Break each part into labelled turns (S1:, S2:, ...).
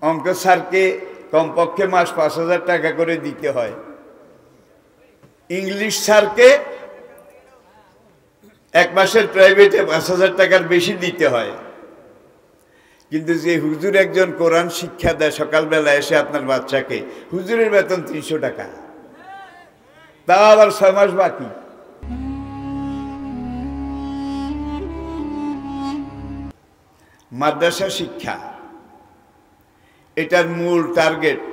S1: অঙ্ক স্যারকে কমপক্ষে মাস ৫,০০০ টাকা করে দিতে হয়, ইংলিশ স্যারকে এক মাসের প্রাইভেটে ৫,০০০ টাকার বেশি দিতে হয়। কিন্তু যে হুজুর একজন কোরআন শিক্ষা দেয় সকালবেলা এসে আপনার বাচ্চাকে, হুজুরের বেতন ৩০০ টাকা, তাও আবার ৬ মাস বাকি। মাদ্রাসা শিক্ষা এটার মূল টার্গেট,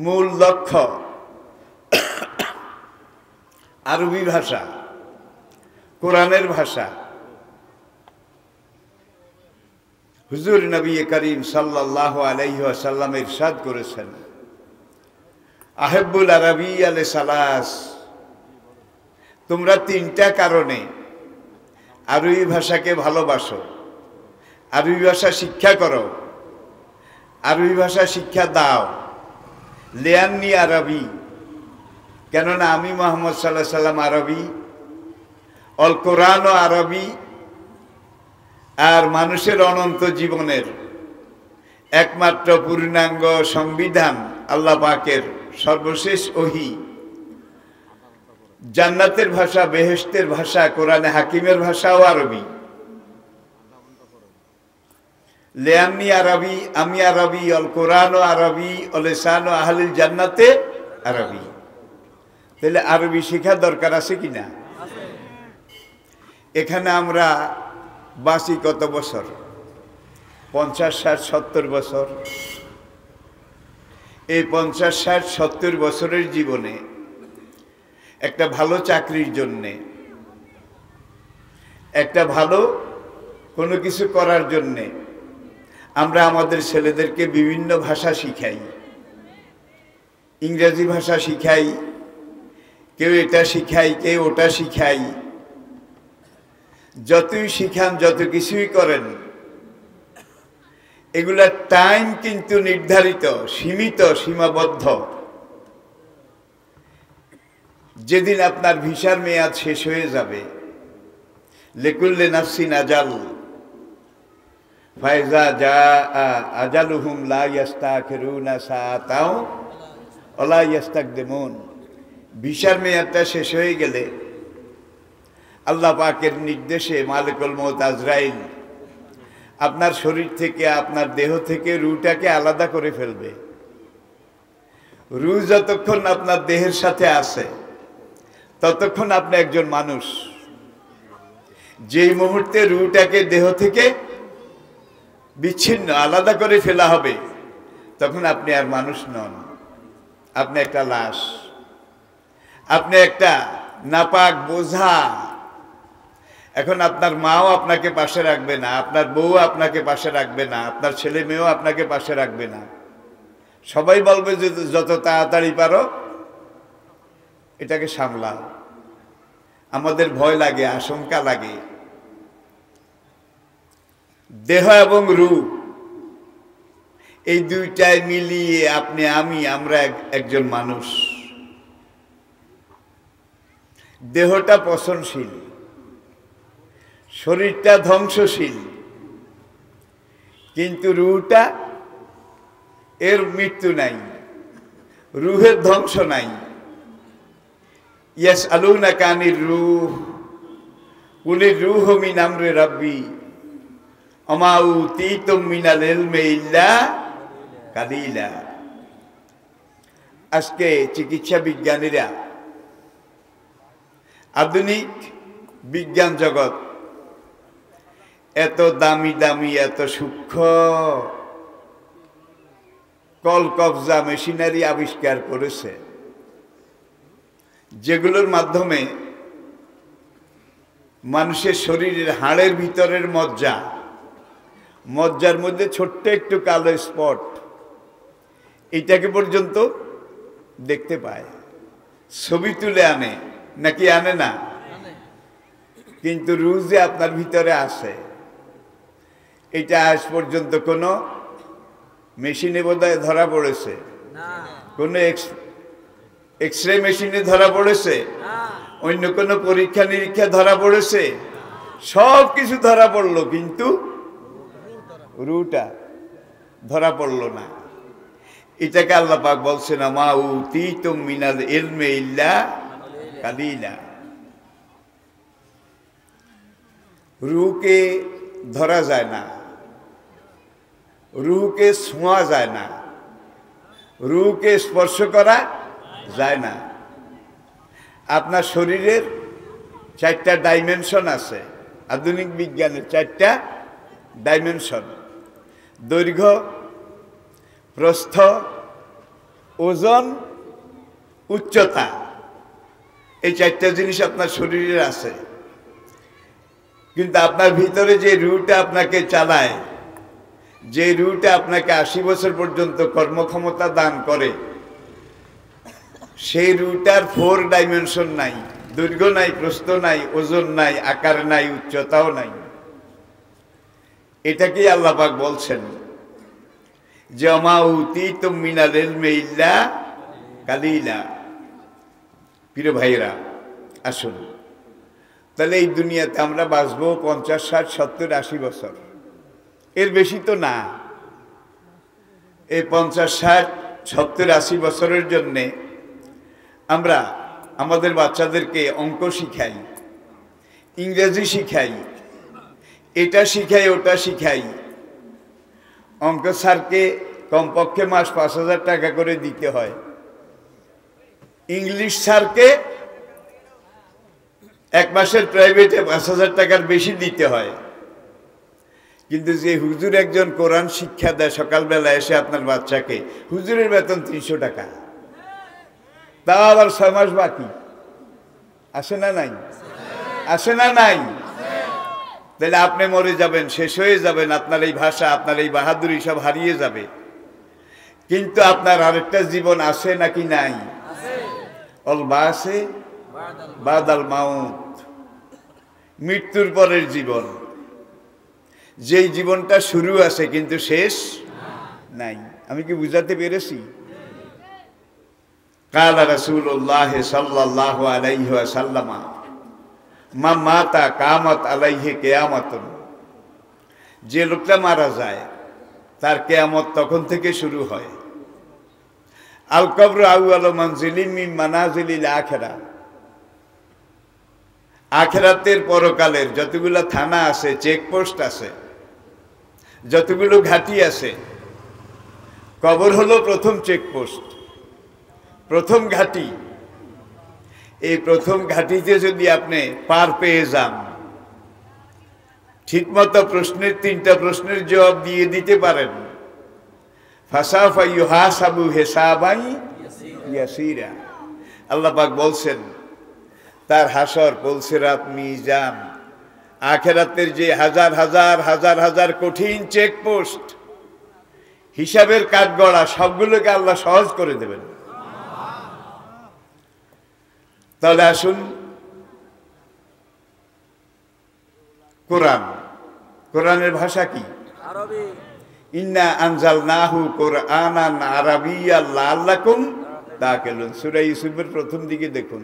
S1: মূল লক্ষ্য আরবি ভাষা, কোরআনের ভাষা। হুজুর নবী করিম সাল্লাল্লাহু আলাইহি ওয়াসাল্লাম ইরশাদ করেছেন, আহিব্বুল আরবি আলে সালাস, তোমরা তিনটা কারণে আরবি ভাষাকে ভালোবাসো, আরবি ভাষা শিক্ষা করো, আরবি ভাষা শিক্ষা দাও। লিয়ান্নি আরবি, কেননা আমি মুহাম্মদ সাল্লাল্লাহু আলাইহি সাল্লাম আরবি, অল কোরআনও আরবি, আর মানুষের অনন্ত জীবনের একমাত্র পূর্ণাঙ্গ সংবিধান আল্লাহ পাকের সর্বশেষ ওহী, জান্নাতের ভাষা, বেহেশতের ভাষা, কোরআনে হাকিমের ভাষাও আরবি। লিয়ান্নি আরবি, আমি আরবি, অল কোরআনও আরবি, অল লিসানু আহলিল জান্নাতে আরবি। তাহলে আরবি শেখা দরকার আছে কিনা? এখানে আমরা বাঁচি কত বছর? ৫০, ৬০, ৭০ বছর। এই ৫০, ৬০, ৭০ বছরের জীবনে একটা ভালো চাকরির জন্যে, একটা ভালো কোনো কিছু করার জন্যে আমরা আমাদের ছেলেদেরকে বিভিন্ন ভাষা শিখাই। ইংরেজি ভাষা শিখাই, কেউ এটা শিখাই, কেউ ওটা শিখাই। যতই শিখান, যত কিছুই করেন, এগুলার টাইম কিন্তু নির্ধারিত, সীমিত, সীমাবদ্ধ। যেদিন আপনার ভিসার মেয়াদ শেষ হয়ে যাবে, লিকুল্লি নাফসিন আজাল, ফাইজা জা আজালুহুম লা ইস্তাখিরুনা সাআতাও ওয়া লা ইস্তাকদিমুন। ভিসার মেয়াদটা শেষ হয়ে গেলে আল্লাহ পাকের নির্দেশে মালিকুল মউত আজরাইল আপনার শরীর থেকে, আপনার দেহ থেকে রূহটাকে আলাদা করে ফেলবে। রূহ যতক্ষণ আপনার দেহের সাথে আছে ততক্ষণ আপনি একজন মানুষ। যেই মুহূর্তে রূহটাকে দেহ থেকে বিচ্ছিন্ন, আলাদা করে ফেলা হবে, তখন আপনি আর মানুষ নন, আপনি একটা লাশ, আপনি একটা নাপাক বোঝা। এখন আপনার মাও আপনাকে পাশে রাখবে না, আপনার বউ আপনাকে পাশে রাখবে না, আপনার ছেলে মেয়েও আপনাকে পাশে রাখবে না। সবাই বলবে যে যত তাড়াতাড়ি পারো এটাকে সামলাও। আমাদের ভয় লাগে, আশঙ্কা লাগে। দেহ এবং রূহ এই দুইটায় মিলিয়ে আপনি, আমি, আমরা একজন মানুষ। দেহটা পচনশীল, শরীরটা ধ্বংসশীল, কিন্তু রূহটা, এর মৃত্যু নাই, রূহের ধ্বংস নাই। ইয়াসআলুনাকা আনির রূহ কুলির রূহু মিন আমরি রাব্বি ওমা উতীতুম মিনাল ইলমি ইল্লা কালিলা। আজকে চিকিৎসা বিজ্ঞানীরা, আধুনিক বিজ্ঞান জগৎ এত দামি দামি, এত সূক্ষ্ম কলকবজা মেশিনারি আবিষ্কার করেছে, যেগুলোর মাধ্যমে মানুষের শরীরের হাড়ের ভিতরের মজ্জার মধ্যে ছোট্ট একটু কালো স্পট, এটাকে পর্যন্ত দেখতে পায়। ছবি তুলে আনে, নাকি আনে না? কিন্তু রূহ যে আপনার ভিতরে আছে, এটা আজ পর্যন্ত কোনো মেশিনে বোধহয় ধরা পড়েছে? কোনো এক্সরে মেশিনে ধরা পড়েছে? অন্য কোনো পরীক্ষা নিরীক্ষা ধরা পড়েছে? সব কিছু ধরা পড়লো, কিন্তু রূহটা ধরা পড়ল না। এটাকে আল্লাহ পাক বলছেন মা উতীতুম মিনাল ইলমি ইল্লা কালিলা। রূহকে ধরা যায় না, রূহকে ছোঁয়া যায় না, রূহকে স্পর্শ করা যায় না। আপনার শরীরের 4টা ডাইমেনশন আছে, আধুনিক বিজ্ঞানের 4টা ডাইমেনশন: দৈর্ঘ্য, প্রস্থ, ওজন, উচ্চতা। এই 4টা জিনিস আপনার শরীরের আছে। কিন্তু আপনার ভিতরে যে রূহটা আপনাকে চালায়, যে রূহটা আপনাকে 80 বছর পর্যন্ত কর্মক্ষমতা দান করে, সেই রূহটার 4 ডাইমেনশন নাই, দৈর্ঘ্য নাই, প্রস্থ নাই, ওজন নাই, আকার নাই, উচ্চতাও নাই। এটাকেই আল্লাহ পাক বলছেন যে মা উতীতুম মিনাল ইলমি ইল্লা কালিলা। প্রিয় ভাইরা, আসুন তাহলে এই দুনিয়াতে আমরা বাঁচবো 50, 60, 70, 80 বছর, এর বেশি তো না। এই 50, 60, 70, 80 বছরের জন্যে আমরা আমাদের বাচ্চাদেরকে অঙ্ক শিখাই, ইংরেজি শিখাই, এটা শিখাই, ওটা শিখাই। অঙ্ক স্যারকে কমপক্ষে মাস 5,000 টাকা করে দিতে হয়, ইংলিশ স্যারকে 1 মাসের প্রাইভেটে 5,000 টাকার বেশি দিতে হয়। কিন্তু যে হুজুর একজন কোরআন শিক্ষা দেয় সকালবেলা এসে আপনার বাচ্চাকে, হুজুরের বেতন 300 টাকা, তাও আবার 6 মাস বাকি। আসে না নাই? আসে না নাই? তাহলে আপনি মরে যাবেন, শেষ হয়ে যাবেন, আপনার এই ভাষা, আপনার এই বাহাদুরি সব হারিয়ে যাবে। কিন্তু আপনার আরেকটা জীবন আছে নাকি নাই? অল বাসে বাদাল মাউত, মৃত্যুর পরের জীবন। যেই জীবনটা শুরু আছে কিন্তু শেষ নাই। আমি কি বুঝাতে পেরেছি? কালা রাসূলুল্লাহ সাল্লাল্লাহু আলাইহি ওয়াসাল্লাম মা মাতা কামাত আলাইহি কিয়ামাতুন। যে লোকটা মারা যায় তার কিয়ামত তখন থেকে শুরু হয়। আল কবর আউয়ালু মানজিলিন মিন মানাজিলিল আখিরা। আখিরাতের পরকালের যতগুলো থানা আছে, চেকপোস্ট আছে, যতগুলো ঘাঁটি আছে, কবর হলো প্রথম চেকপোস্ট, প্রথম ঘাঁটি। এই প্রথম ঘাঁটিতে যদি আপনি পার পেয়ে যান, ঠিকমতো প্রশ্নের 3টা প্রশ্নের জবাব দিয়ে দিতে পারেন, ফাসাফা ইউহাসাবু হিসাবান ইয়াসিরা। আল্লাহ পাক বলছেন তার হাসর, পুলসিরাত, মিজান, আখিরাতের যে হাজার হাজার হাজার হাজার কঠিন চেকপোস্ট, হিসাবের কাঠগড়া, সবগুলোকে আল্লাহ সহজ করে দেবেন। তাহলে আসুন, কোরআন, কোরআনের ভাষা কি? আরবি। ইন্না আনজালনাহু কুরআনান আরাবিয়্যান লাআল্লাকুম তাকিলুন। সূরা ইউসুফের প্রথম দিকে দেখুন।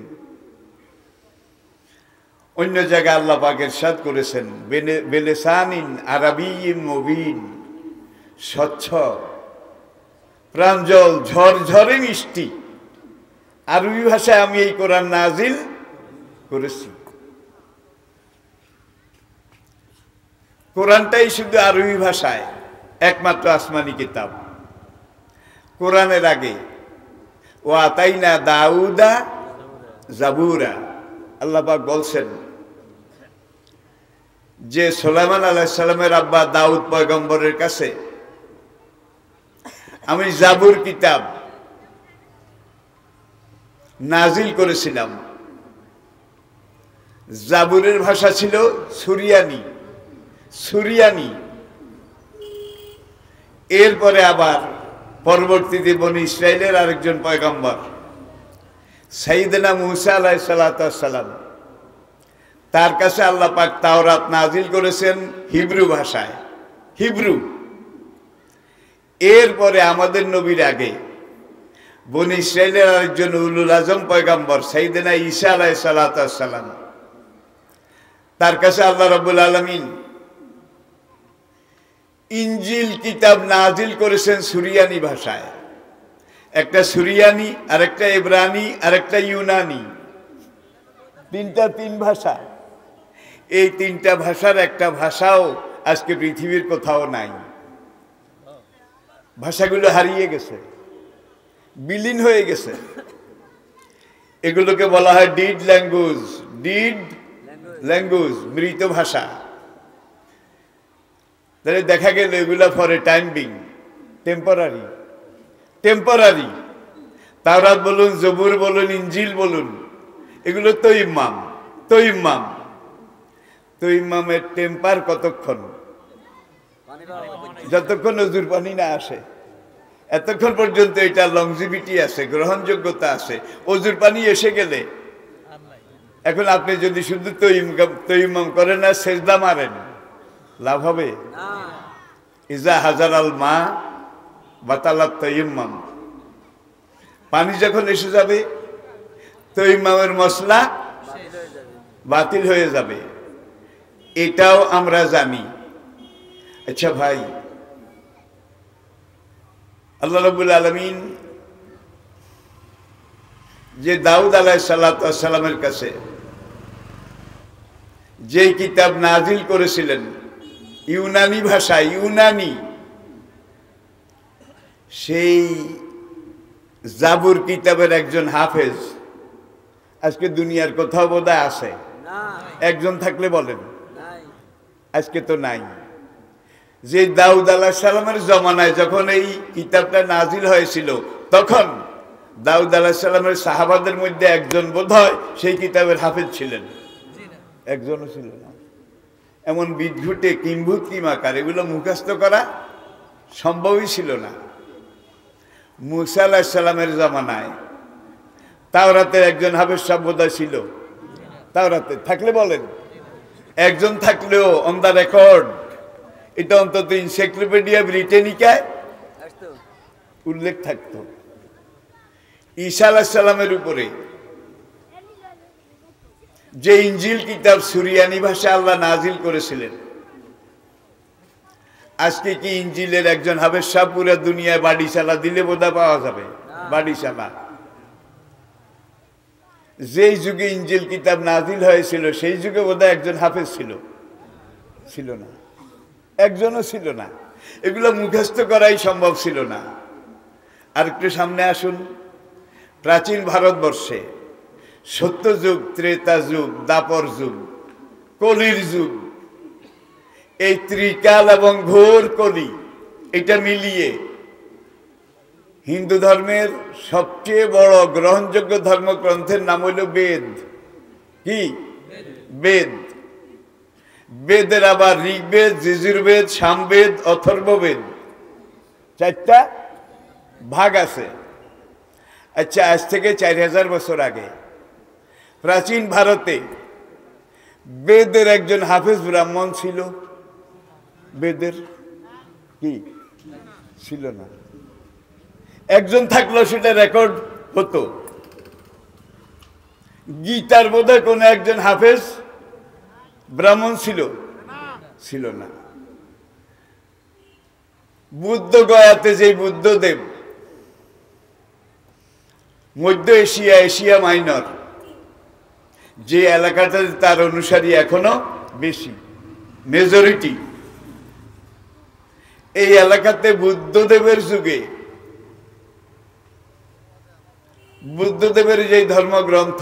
S1: অন্য জায়গায় আল্লাহ পাক ইরশাদ করেছেন বিলিসানিন আরাবিয়্যিন মুবিন, স্বচ্ছ, প্রাঞ্জল, ঝরঝরে মিষ্টি আরবি ভাষায় আমি এই কোরআন নাজিল করেছি। কোরআনটাই শুধু আরবি ভাষায় একমাত্র আসমানি কিতাব। কোরআনের আগে ওয়া আতাইনা দাউদা জাবুরা। আল্লাহ পাক বলছেন যে সুলাইমান আলাইহিস সালামের আব্বা দাউদ পয়গম্বরের কাছে আমি জাবুর কিতাব নাজিল করেছিলাম। জাবুরের ভাষা ছিল সুরিয়ানি, সুরিয়ানি। এরপরে আবার পরবর্তীতে বনি ইসরাইলের আরেকজন পয়গম্বর সাইয়েদনা মুসা আলাইহিস সালাম, তার কাছে আল্লাহ পাক তাওরাত নাজিল করেছেন হিব্রু ভাষায়, হিব্রু। এরপরে আমাদের নবীর আগে বনি ইসরাইলের আরেকজন উলুল আজম পয়গম্বর সাইয়েদনা ঈসা আলাইহিস সালাম, তার কাছে আল্লাহ রাব্বুল আলামিন ইনজিল কিতাব নাজিল করেছেন সুরিয়ানি ভাষায়, একটা সুরিয়ানি, আরেকটা ইব্রানি, আরেকটা ইউনানি, তিন ভাষা। এই তিনটা ভাষার একটা ভাষাও আজকে পৃথিবীর কোথাও নাই। ভাষাগুলো হারিয়ে গেছে, বিলীন হয়ে গেছে। এগুলোকে বলা হয় ডিড ল্যাঙ্গুয়েজ, মৃত ভাষা। তাহলে দেখা গেল এগুলো for a time being, temporary. তাওরাত বলুন, জবুর বলুন, ইনজিল বলুন, এগুলো তৈমামের টেম্পার কতক্ষণ? যতক্ষণ অজুর পানি না আসে, এতক্ষণ পর্যন্ত এটা লংজিভিটি আছে, গ্রহণযোগ্যতা আছে। অজুর পানি এসে গেলে, এখন আপনি যদি শুধু তৈমাম করেন আর সেজদা মারেন, লাভ হবে? ইজা হাজার আল মা বাতালাত তৈমাম, পানি যখন এসে যাবে তৈমামের মশলা বাতিল হয়ে যাবে, এটাও আমরা জানি। আচ্ছা ভাই, আল্লাহ রাব্বুল আলামিন যে দাউদ আলাইহিস সালামের কাছে যে কিতাব নাজিল করেছিলেন ইউনানি ভাষায়, সেই জাবুর কিতাবের একজন হাফেজ আজকে দুনিয়ার কোথাও বোধহয় আছে? একজন থাকলে বলেন। আজকে তো নাই। যে দাউদ আলাইহিস সালামের জমানায় যখন এই কিতাবটা নাজিল হয়েছিল, তখন দাউদ আলাইহিস সালামের সাহাবাদের মধ্যে একজন বোধহয় সেই কিতাবের হাফেজ ছিলেন, একজনও ছিল না। এমন বিদ্ঘুটে কিম্ভূত কিমাকার, এগুলো মুখস্থ করা সম্ভবই ছিল না। মুসা আলাইহিস সালামের জমানায় তাওরাতের একজন হাফেজ সাহেব বোধহয় ছিল, তাওরাতে থাকলে বলেন। একজন থাকলেও অন দ্য রেকর্ড, এটা অন্তত এনসাইক্লোপিডিয়া ব্রিটানিকায় উল্লেখ থাকতো। ঈসা আলাইহিস সালামের উপরে যে ইনজিল কিতাব সুরিয়ানি ভাষা আল্লাহ নাজিল করেছিলেন, আজকে কি ইনজিলের একজন হাফেজ সাহেব পুরো দুনিয়ায় বাড়িশালা দিলে বোধহয় পাওয়া যাবে? বাড়িশালা। যেই যুগে ইনজিল কিতাব নাজিল হয়েছিল সেই যুগে বোধহয় একজন হাফেজ ছিল না, একজনও ছিল না। এগুলো মুখস্থ করাই সম্ভব ছিল না। আর একটু সামনে আসুন, প্রাচীন ভারতবর্ষে সত্যযুগ, ত্রেতা যুগ, দাপর যুগ, কলির যুগ, এই ত্রিকাল এবং ঘোর কলি, এটা মিলিয়ে হিন্দু ধর্মের সবচেয়ে বড় গ্রহণযোগ্য ধর্মগ্রন্থের নাম হইল বেদ। কি বেদ? বেদের আবার ঋগ্বেদ, যজুর্বেদ, সামবেদ, অথর্ববেদ, 4টা ভাগ আছে। আচ্ছা, আজ থেকে 4000 বছর আগে প্রাচীন ভারতে বেদের একজন হাফেজ ব্রাহ্মণ ছিল? বেদের কি ছিল না। একজন থাকলেও সেটা রেকর্ড হতো। গীতার বোধহয় কোন একজন হাফেজ ব্রাহ্মণ ছিল না। বুদ্ধ গয়াতে যে বুদ্ধদেব, মধ্য এশিয়া মাইনর, যে এলাকাটাতে তার অনুসারী এখনো বেশি, মেজরিটি, এই এলাকাতে বুদ্ধদেবের যুগে বুদ্ধদেবের যে ধর্মগ্রন্থ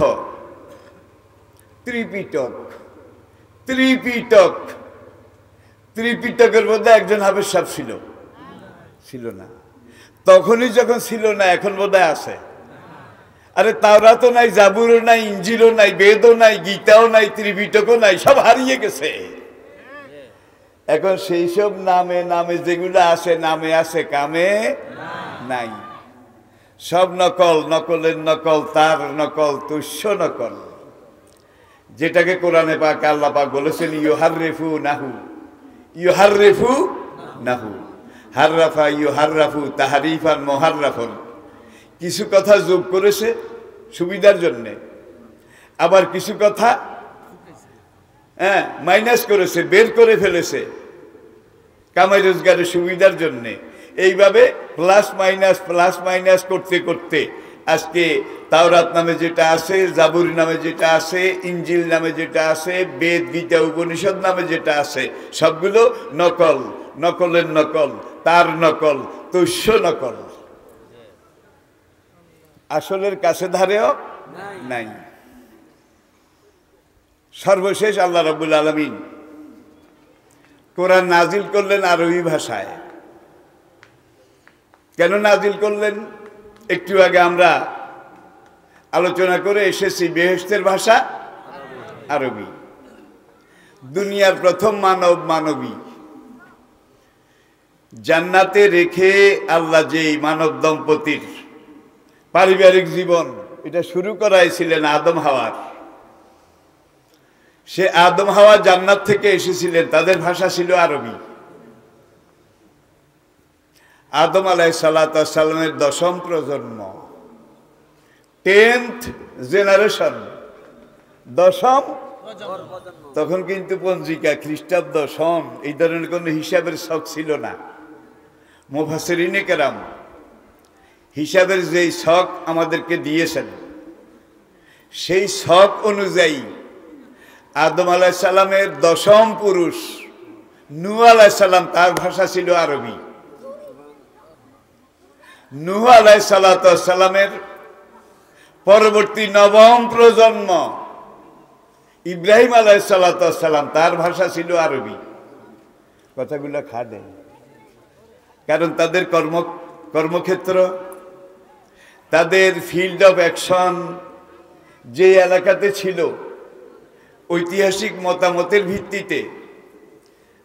S1: ত্রিপিটকের মধ্যে একজন হাফেজ সাহেব ছিল না। তখনই যখন ছিল না, এখন বোধহয় আছে। আরে তাওরাতও নাই, জাবুরও নাই, ইনজিলও নাই, বেদও নাই, গীতাও নাই, ত্রিপিটকও নাই, সব হারিয়ে গেছে। এখন সেই সব নামে যেগুলো আছে, নামে আছে, কামে নাই। সব নকলের নকল, তার নকল, তুষ্য নকল। যেটাকে কোরআনে পাক আল্লাহ পাক বলেছেন ইউহাররিফু নাহু হাররাফা ইউহাররাফু তাহরিফান মুহাররাফুন। কিছু কথা যোগ করেছে সুবিধার জন্য, আবার কিছু কথা মাইনাস করেছে, বের করে ফেলেছে। কামাই রোজগারের সুবিধার জন্যে। এইভাবে প্লাস মাইনাস করতে করতে আজকে তাওরাত নামে যেটা আছে, জাবুর নামে যেটা আছে, ইঞ্জিল নামে যেটা আছে, বেদ গীতা উপনিষদ নামে যেটা আছে, সবগুলো নকল, নকলের নকল, তার নকল, তস্য নকল, আসলের কাছে ধারেও নাই। সর্বশেষ আল্লাহ রাব্বুল আলামিন কোরআন নাজিল করলেন আরবি ভাষায়। কেন নাজিল করলেন? একটু আগে আমরা আলোচনা করে এসেছি, বেহেশতের ভাষা আরবি। দুনিয়ার প্রথম মানবী জান্নাতে রেখে আল্লাহ যেই মানব দম্পতির পারিবারিক জীবন এটা শুরু করাইছিলেন আদম হাওয়ার। সে আদম হাওয়া জান্নাত থেকে এসেছিলেন, তাদের ভাষা ছিল আরবি। আদম আলাইহিসসালামের 10ম প্রজন্ম, 10th জেনারেশন, 10ম। তখন কিন্তু পঞ্জিকা খ্রিস্টাব্দ সন এই ধরনের কোন হিসাবের ছক ছিল না। মুফাসসিরিনে কেরাম হিসাবের যেই ছক আমাদেরকে দিয়েছেন, সেই ছক অনুযায়ী আদম আলাইহিসসালামের 10ম পুরুষ নূহ আলাইহিসসালাম, তার ভাষা ছিল আরবি। নূহ আলাইহিসসালামের পরবর্তী 9ম প্রজন্ম ইব্রাহিম আলাইহিসসালাম, তার ভাষা ছিল আরবি। কথাগুলো খাটে, কারণ তাদের কর্মক্ষেত্র, তাদের ফিল্ড অফ অ্যাকশন যে এলাকাতে ছিল, ঐতিহাসিক মতামতের ভিত্তিতে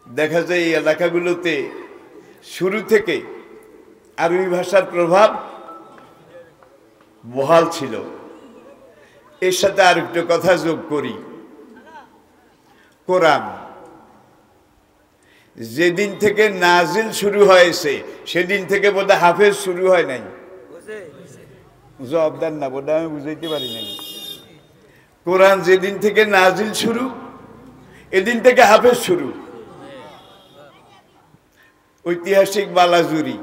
S1: দেখা যায় এই এলাকাগুলোতে শুরু থেকে আরবি ভাষার প্রভাব বহাল ছিল। এর সাথে আরেকটু কথা যোগ করি, কোরআন যেদিন থেকে নাজিল শুরু হয়েছে সেদিন থেকে বোধহয় হাফেজ শুরু হয় নাই। জবাবদার না, বোধহয় আমি বুঝাইতে পারি নাই। কোরআন যেদিন থেকে নাজিল শুরু, এদিন থেকে হাফেজ শুরু। ঐতিহাসিক বালাজুরি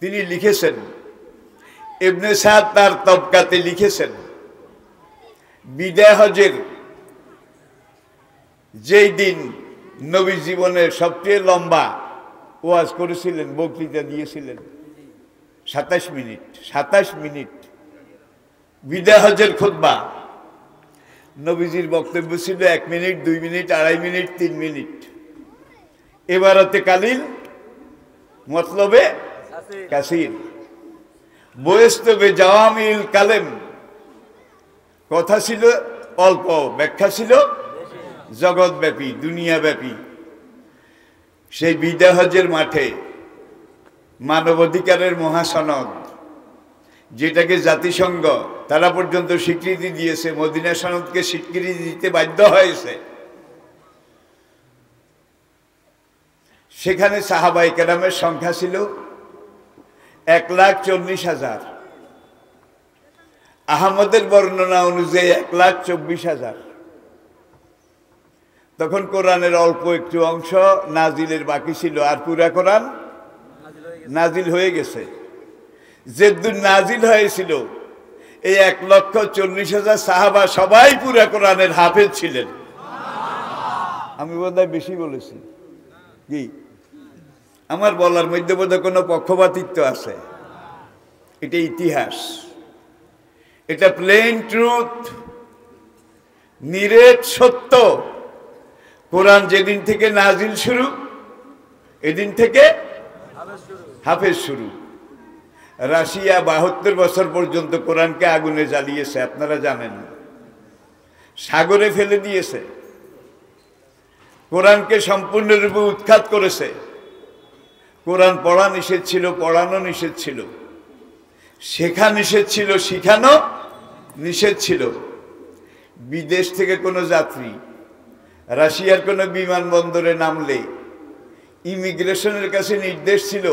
S1: তিনি লিখেছেন, ইবনে সাদ তার তবকাতে লিখেছেন, বিদায় হজের যেই দিন নবী জীবনের সবচেয়ে লম্বা ওয়াজ করেছিলেন, বক্তৃতা দিয়েছিলেন 27 মিনিট বিদায় হজের খুতবা। নবীজির বক্তব্য ছিল 1 মিনিট, 2 মিনিট, 2.5 মিনিট, 3 মিনিট। এবারতে কালিল মতলবে কাসির, বয়স্তবে জাওয়ামিল কালেম, কথা ছিল অল্প, ব্যাখ্যা ছিল জগৎব্যাপী, দুনিয়াব্যাপী। সেই বিদায় হজের মাঠে মানবাধিকারের মহাসনদ, যেটাকে জাতিসংঘ তারা পর্যন্ত স্বীকৃতি দিয়েছে, মদিনা সনদকে স্বীকৃতি দিতে বাধ্য হয়েছে, সেখানে সাহাবায়ে কেরামের সংখ্যা ছিল 1,40,000। আহমদের বর্ণনা অনুযায়ী 1,24,000। তখন কোরআনের অল্প একটু অংশ নাজিলের বাকি ছিল, আর পুরা কোরআন নাজিল হয়ে গেছে। যেদিন নাজিল হয়েছিল এই 1,40,000 সাহাবা সবাই পুরা কোরআনের হাফেজ ছিলেন। আমি বোধহয় বেশি বলেছি কি? আমার বলার মধ্যে বোধহয় কোনো পক্ষপাতিত্ব আছে? এটা ইতিহাস, এটা প্লেন ট্রুথ, নিরেট সত্য। কোরআন যেদিন থেকে নাজিল শুরু, এদিন থেকে হাফেজ শুরু। রাশিয়া 72 বছর পর্যন্ত কোরআনকে আগুনে জ্বালিয়েছে, আপনারা জানেন, সাগরে ফেলে দিয়েছে, কোরআনকে সম্পূর্ণরূপে উৎখাত করেছে। কোরআন পড়া নিষেধ ছিল, পড়ানো নিষেধ ছিল, শেখা নিষেধ ছিল, শিখানো নিষেধ ছিল। বিদেশ থেকে কোনো যাত্রী রাশিয়ার কোনো বিমানবন্দরে নামলে ইমিগ্রেশনের কাছে নির্দেশ ছিল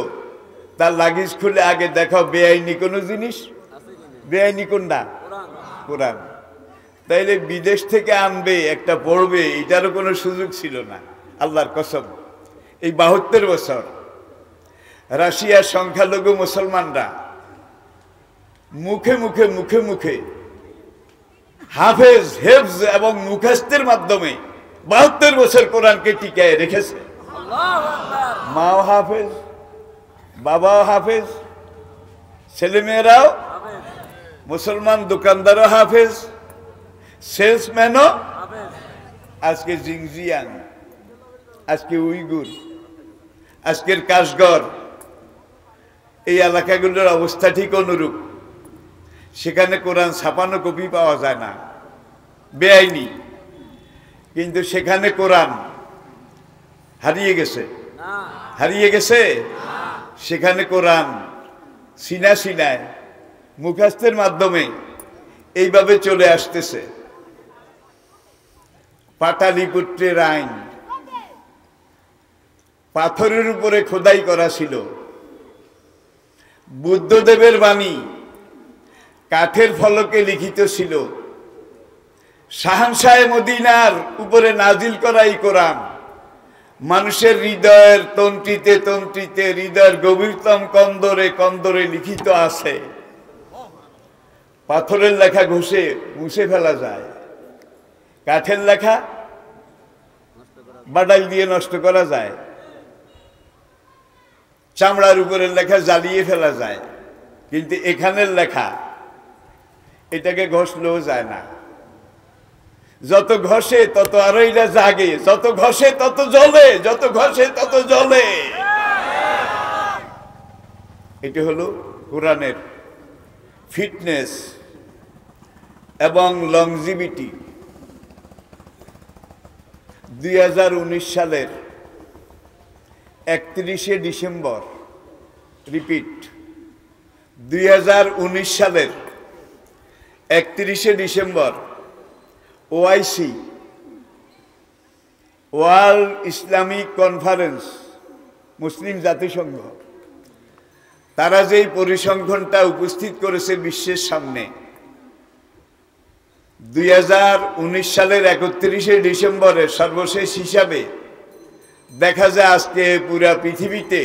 S1: তার লাগেজ খুলে আগে দেখাও বেআইনি কোনো জিনিস। বেআইনি কোনটা? কোরআন। তাইলে বিদেশ থেকে আনবে, একটা পড়বে, এটারও কোনো সুযোগ ছিল না। আল্লাহর কসম, এই ৭২ বছর রাশিয়ার সংখ্যালঘু মুসলমানরা মুখে মুখে মুখে মুখে হাফেজ হেফজ এবং মুখস্থের মাধ্যমে ৭২ বছর কোরআনকে টিকায় রেখেছে। মাও হাফেজ, বাবাও হাফেজ, ছেলেমেয়েরাও মুসলমান, দোকানদারও হাফেজ, সেলসম্যানও। আজকে জিংজিয়াং, আজকে উইগুর, আজকের কাশগড়, এই এলাকাগুলোর অবস্থা ঠিক অনুরূপ। সেখানে কোরআন ছাপানো কপি পাওয়া যায় না, বেআইনি, কিন্তু সেখানে কোরআন হারিয়ে গেছে, হারিয়ে গেছে। সেখানে কোরআন সিনা সিনায় মুখস্থের মাধ্যমে এইভাবে চলে আসতেছে। পাটালিপুত্রের আইন পাথরের উপরে খোদাই করা ছিল, বুদ্ধদেবের বাণী কাঠের ফলকে লিখিত ছিল, শাহানশাহে মদিনার উপরে নাজিল করা এই কোরআন মানুষের হৃদয়ের তন্ত্রীতে তন্ত্রীতে, হৃদয়ের গভীরতম কন্দরে কন্দরে লিখিত আছে। পাথরের লেখা ঘষে মুছে ফেলা যায়, কাঠের লেখা বাডাই দিয়ে নষ্ট করা যায়, চামড়ার উপরের লেখা জ্বালিয়ে ফেলা যায়, কিন্তু এখানের লেখা এটাকে ঘষলেও যায় না। যত ঘষে তত আরো এটা জাগে, যত ঘষে তত জ্বলে, যত ঘষে তত জ্বলে। এটি হলো কোরআনের ফিটনেস এবং লংজিভিটি। 2019 সালের 31শে ডিসেম্বর, রিপিট, 2019 সালের 31শে December OIC, world Islamic conference, মুসলিম জাতিসংঘ, তারা যেই পরিসংখ্যানটা উপস্থিত করেছে বিশ্বের সামনে, 2019 সালের 31শে ডিসেম্বরের সর্বশেষ হিসাবে দেখা যায় আজকে পুরা পৃথিবীতে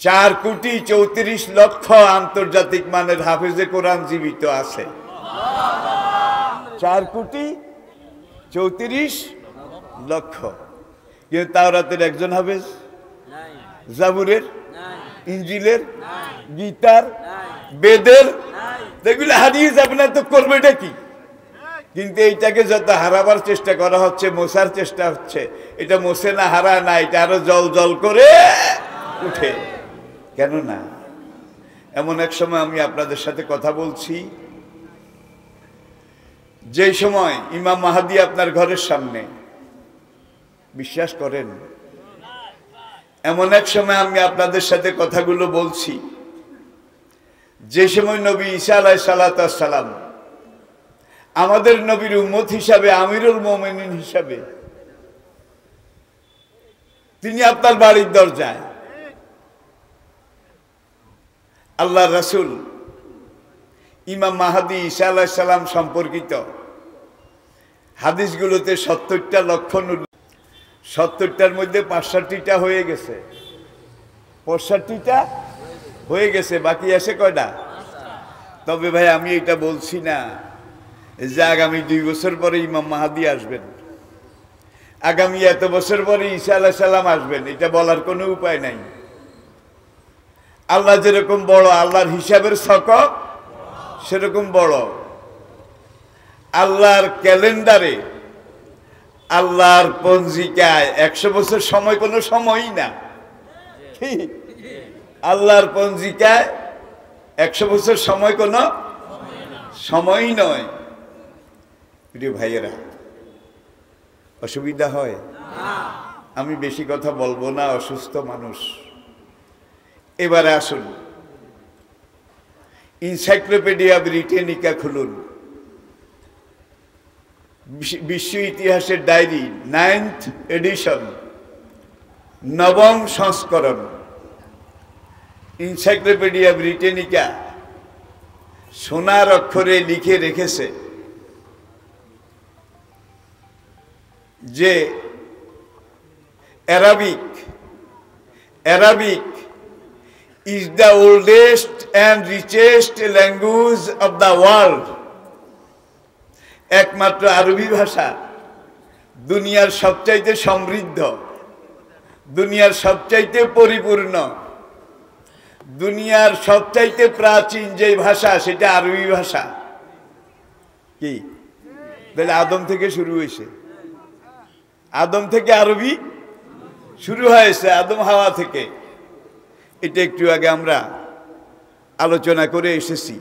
S1: 4,34,00,000 আন্তর্জাতিক মানের হাফেজে কোরআন জীবিত আছে। 4,34,00,000। কিন্তু তাওরাতের একজন হাফেজ, জাবুরের, ইঞ্জিলের, গীতার, বেদের, এগুলো হারিয়ে যাবে না তো করবেটা কি? কিন্তু এইটাকে যত হারাবার চেষ্টা করা হচ্ছে, মোছার চেষ্টা হচ্ছে, এটা মোছে না, হারায় না, এটা আরো জল জল করে উঠে। কেন না? এমন এক সময় আমি আপনাদের সাথে কথা বলছি, যে সময় ইমাম মাহাদি আপনার ঘরের সামনে, বিশ্বাস করেন, এমন এক সময় আমি আপনাদের সাথে কথাগুলো বলছি যে সময় নবী ঈসা আলাইহিস সালাম আমাদের নবীর উম্মত হিসাবে, আমিরুল মুমিনিন হিসাবে তিনি আপনার বাড়ির দরজায়। আল্লাহর রাসূল ইমাম মাহাদি ঈসা আলাইহিস সালাম সম্পর্কিত হাদিসগুলোতে 70টা লক্ষণ, 70টার মধ্যে 65টা হয়ে গেছে, 65টা হয়ে গেছে, বাকি আছে কয়টা? তবে ভাই আমি এটা বলছি না যে আগামী 2 বছর পরে ইমাম মাহাদি আসবেন, আগামী এত বছর পরে ঈসা আলাইহিস সালাম আসবেন, এটা বলার কোনো উপায় নাই। আল্লাহ যেরকম বড়, আল্লাহর হিসাবের ছক সেরকম বড়। আল্লাহর ক্যালেন্ডারে, আল্লাহর পঞ্জিকায় 100 বছর সময় কোনো সময়ই না। আল্লাহর পঞ্জিকায় 100 বছর সময় কোনো সময়ই নয়। প্রিয় ভাইয়েরা, অসুবিধা হয়? আমি বেশি কথা বলবো না, অসুস্থ মানুষ। এবারে আসুন, ইনসাইক্লোপিডিয়া ব্রিটানিকা খুলুন, বিশ্ব ইতিহাসের ডায়েরি, 9th এডিশন, 9ম সংস্করণ। ইনসাইক্লোপিডিয়া ব্রিটানিকা সোনার অক্ষরে লিখে রেখেছে যে Arabic is the oldest and richest language of the world. একমাত্র আরবি ভাষা দুনিয়ার সবচাইতে সমৃদ্ধ, দুনিয়ার সবচাইতে পরিপূর্ণ, দুনিয়ার সবচাইতে প্রাচীন যে ভাষা সেটা আরবি ভাষা। কি তাহলে আদম থেকে শুরু হয়েছে, আদম থেকে আরবি শুরু হয়েছে, আদম হাওয়া থেকে। এটা একটু আগে আমরা আলোচনা করে এসেছি।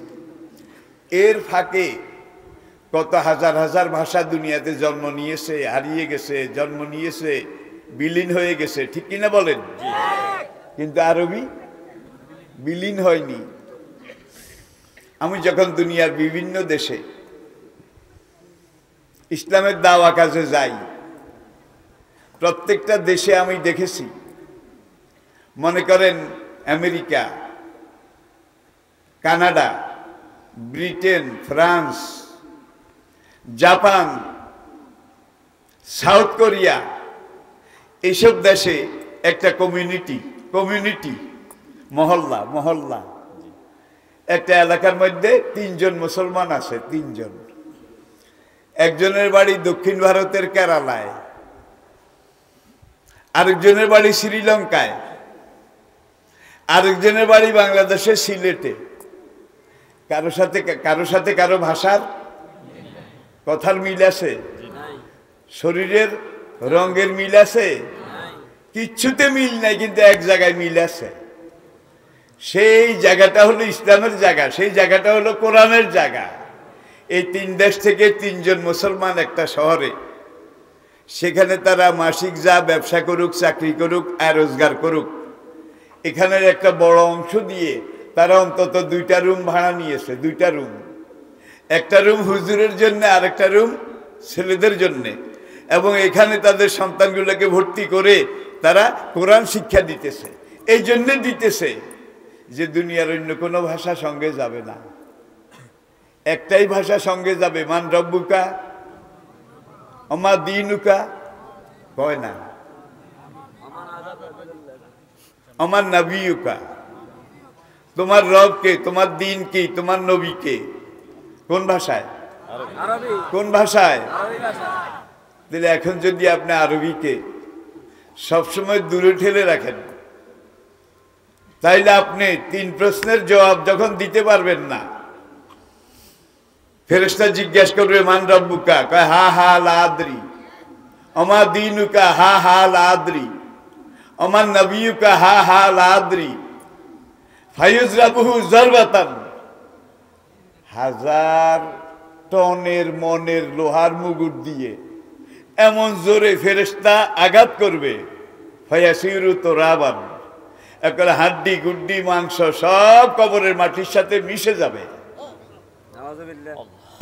S1: এর ফাঁকে কত হাজার হাজার ভাষা দুনিয়াতে জন্ম নিয়েছে, হারিয়ে গেছে, জন্ম নিয়েছে, বিলীন হয়ে গেছে, ঠিক কিনা বলেন? কিন্তু আরবি বিলীন হয়নি। আমি যখন দুনিয়ার বিভিন্ন দেশে ইসলামের দাওয়া কাজে যাই, প্রত্যেকটা দেশে আমি দেখেছি, মনে করেন America, Canada, Britain, France, Japan, south Korea, এইসব দেশে একটা কমিউনিটি মহল্লা একটা এলাকার মধ্যে 3 জন মুসলমান আছে, 3 জন। একজনের বাড়ি দক্ষিণ ভারতের কেরালায়, আরেকজনের বাড়ি শ্রীলঙ্কায়, আরেকজনের বাড়ি বাংলাদেশের সিলেটে। কারো সাথে কারো ভাষার কথার মিল আছে, শরীরের রঙের মিল আছে, কিচ্ছুতে মিল নাই, কিন্তু এক জায়গায় মিল আছে। সেই জায়গাটা হলো ইসলামের জায়গা, সেই জায়গাটা হলো কোরআনের জায়গা। এই 3 দেশ থেকে 3 জন মুসলমান একটা শহরে, সেখানে তারা মাসিক যা ব্যবসা করুক, চাকরি করুক, আর রোজগার করুক, এখানের একটা বড় অংশ দিয়ে তারা অন্তত 2টা রুম ভাড়া নিয়েছে, 2টা রুম। একটা রুম হুজুরের জন্য, আরেকটা রুম ছেলেদের জন্য। এবং এখানে তাদের সন্তানগুলোকে ভর্তি করে তারা কোরআন শিক্ষা দিতেছে। এই জন্য দিতেছে যে দুনিয়ার অন্য কোনো ভাষা সঙ্গে যাবে না, একটাই ভাষা সঙ্গে যাবে। মান রব্বুকা ওমা দীনুকা, কয় না, আমার নবীকা, তোমার রব কে, তোমার দিন কি, তোমার নবী কে। কোন ভাষায়? কোন ভাষায়? তাহলে এখন যদি আপনি আরবিকে সবসময় দূরে ঠেলে রাখেন, তাইলে আপনি 3 প্রশ্নের জবাব যখন দিতে পারবেন না, ফেরেশতা জিজ্ঞাসা করবে মান রব্বুকা, কয় হা হা লা আদরি, ওমা দীনুকা, হা হা লা আদরি, ওমা নবিয়ুকা, হা হা লা আদরি, ফায়ুজরাবুহু জরবাতান, 1000 টনের মনের লোহার মুগুর দিয়ে এমন জোরে ফেরেশতা আঘাত করবে, ফায়াসিরু তুরাবান, একবারে হাড্ডি গুড্ডি মাংস সব কবরের মাটির সাথে মিশে যাবে।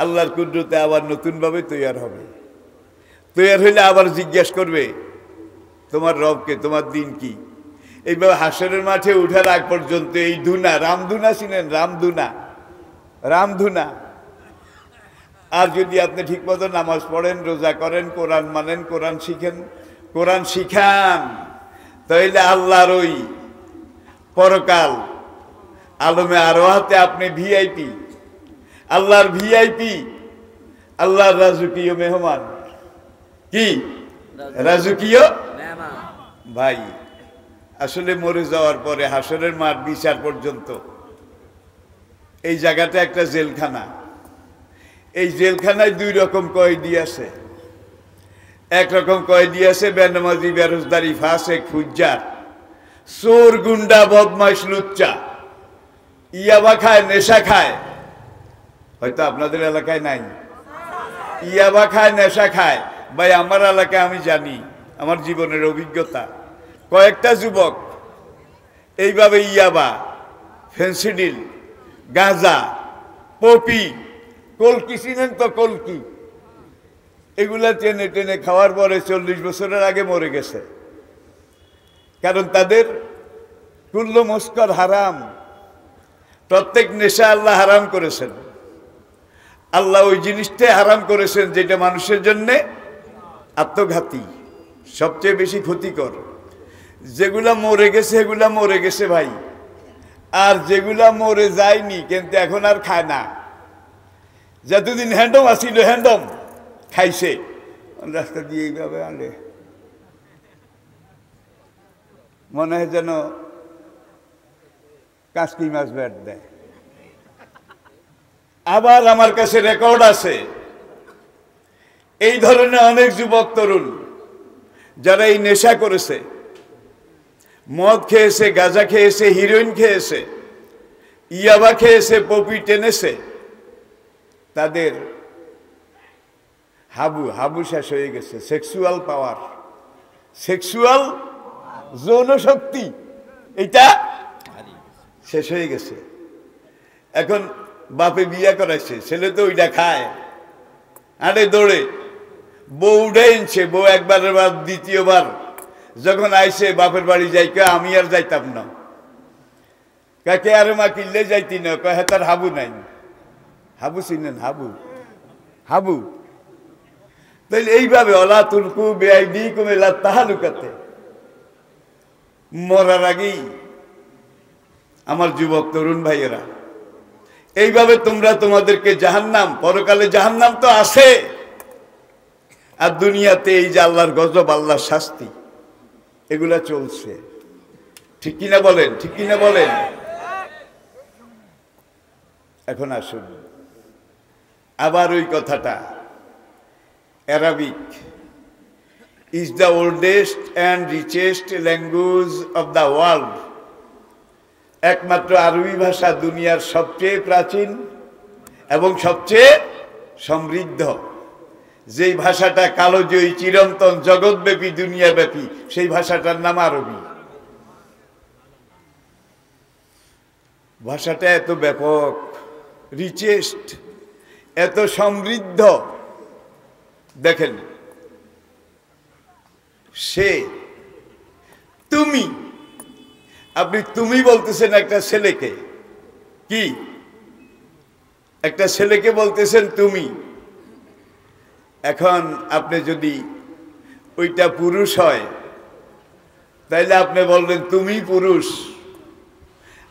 S1: আল্লাহর কুদরতে আবার নতুন ভাবে তৈয়ার হবে। তৈয়ার হইলে আবার জিজ্ঞাসা করবে তোমার রবকে, তোমার দিন কি। এইভাবে হাসরের মাঠে উঠার আগ পর্যন্ত এই ধুনা, রামধুনা ছিলেন, রামধুনা। আর যদি আপনি ঠিক মতো নামাজ পড়েন, রোজা করেন, কোরআন মানেন, কোরআন শিখেন, কোরআন শিখান, তাইলে আল্লাহর ওই পরকাল আলমে আরোহাতে আপনি ভিআইপি, আল্লাহর ভিআইপি, আল্লাহর রাজকীয় মেহমান। কি রাজকীয় ভাই? আসলে মরে যাওয়ার পরে হাসরের মাঠ বিচার পর্যন্ত এই জায়গাটা একটা জেলখানা। এই জেলখানায় 2 রকম কয়েদি আছে। একরকম কয়েদি আছে বেনামাজি, বেরোজগারি, ফাসেক, ফুজ্জার, চোর, গুন্ডা, বদমাইশ, লুচ্চা, ইয়াবা খায়, নেশা খায়। হয়তো আপনাদের এলাকায় নাই, ইয়াবা খায়, নেশা খায়। ভাই আমার এলাকায় আমি জানি, আমার জীবনের অভিজ্ঞতা, কয়েকটা যুবক এইভাবে ইয়াবা, ফেন্সিডিল, গাঁজা, পপি, কলকি, চিনেন তো কলকি, এগুলা টেনে টেনে খাওয়ার পরে 40 বছরের আগে মরে গেছে। কারণ তাদের কুল্লু মুস্কর হারাম, প্রত্যেক নেশা আল্লাহ হারাম করেছেন। আল্লাহ ওই জিনিসটাই হারাম করেছেন যেটা মানুষের জন্য আত্মঘাতী, সবচেয়ে বেশি ক্ষতিকর। যেগুলা মরে গেছে এগুলা মরে গেছে ভাই, আর যেগুলা মরে যায়নি কিন্তু এখন আর খায় না, যতদিন হ্যান্ডম আসিল হ্যান্ডম খাইছে, রাস্তা দিয়ে এইভাবে আনলে মনে হয় যেন কাসকি মাছ ব্যাট দেয়। আবার আমার কাছে রেকর্ড আছে এই ধরনের অনেক যুবক তরুণ যারা এই নেশা করেছে, মদ খেয়েছে, গাঁজা খেয়েছে, হিরোইন খেয়েছে, ইয়াবা খেয়েছে, পপি টেনেছে, তাদের হাবু শেষ হয়ে গেছে। সেক্সুয়াল পাওয়ার, সেক্সুয়াল যৌন শক্তি এটা শেষ হয়ে গেছে। এখন বাপে বিয়া করাইছে, ছেলে তো ওইটা খায়, আরে দৌড়ে বউ উঠে এনছে, বউ একবারের বার দ্বিতীয়বার যখন আইসে বাপের বাড়ি যাই, কে আমি আর যাইতাম না, কাকে আরে মা কিনলে যাইতি না, কয়ে তার হাবু নাই। হাবু চিনেন? হাবু তাইলে এইভাবে অলা তুলকু বেআইডি কুমেলা তাহালুকাতে মরার আগেই আমার যুবক তরুণ ভাইয়েরা, এইভাবে তোমরা তোমাদেরকে জাহান্নাম, পরকালে জাহান্নাম তো আছে, আর দুনিয়াতে এই যে আল্লাহর গজব, আল্লাহর শাস্তি, এগুলা চলছে। ঠিক কিনা বলেন? ঠিক কিনা বলেন? এখন আসুন আবার ওই কথাটা, Arabic is the oldest and richest language of the world. একমাত্র আরবি ভাষা দুনিয়ার সবচেয়ে প্রাচীন এবং সবচেয়ে সমৃদ্ধ। যেই ভাষাটা কালোজয়ী, চিরন্তন, জগৎব্যাপী, দুনিয়াব্যাপী, সেই ভাষাটার নাম আরবি। ভাষাটা এত ব্যাপক, রিচেস্ট, এত সমৃদ্ধ। দেখেন, সে, তুমি, আপনি তুমি বলতেছেন একটা ছেলেকে, কি একটা ছেলেকে বলতেছেন তুমি। এখন আপনি যদি ওইটা পুরুষ হয় তাইলে আপনি বলবেন তুমি পুরুষ,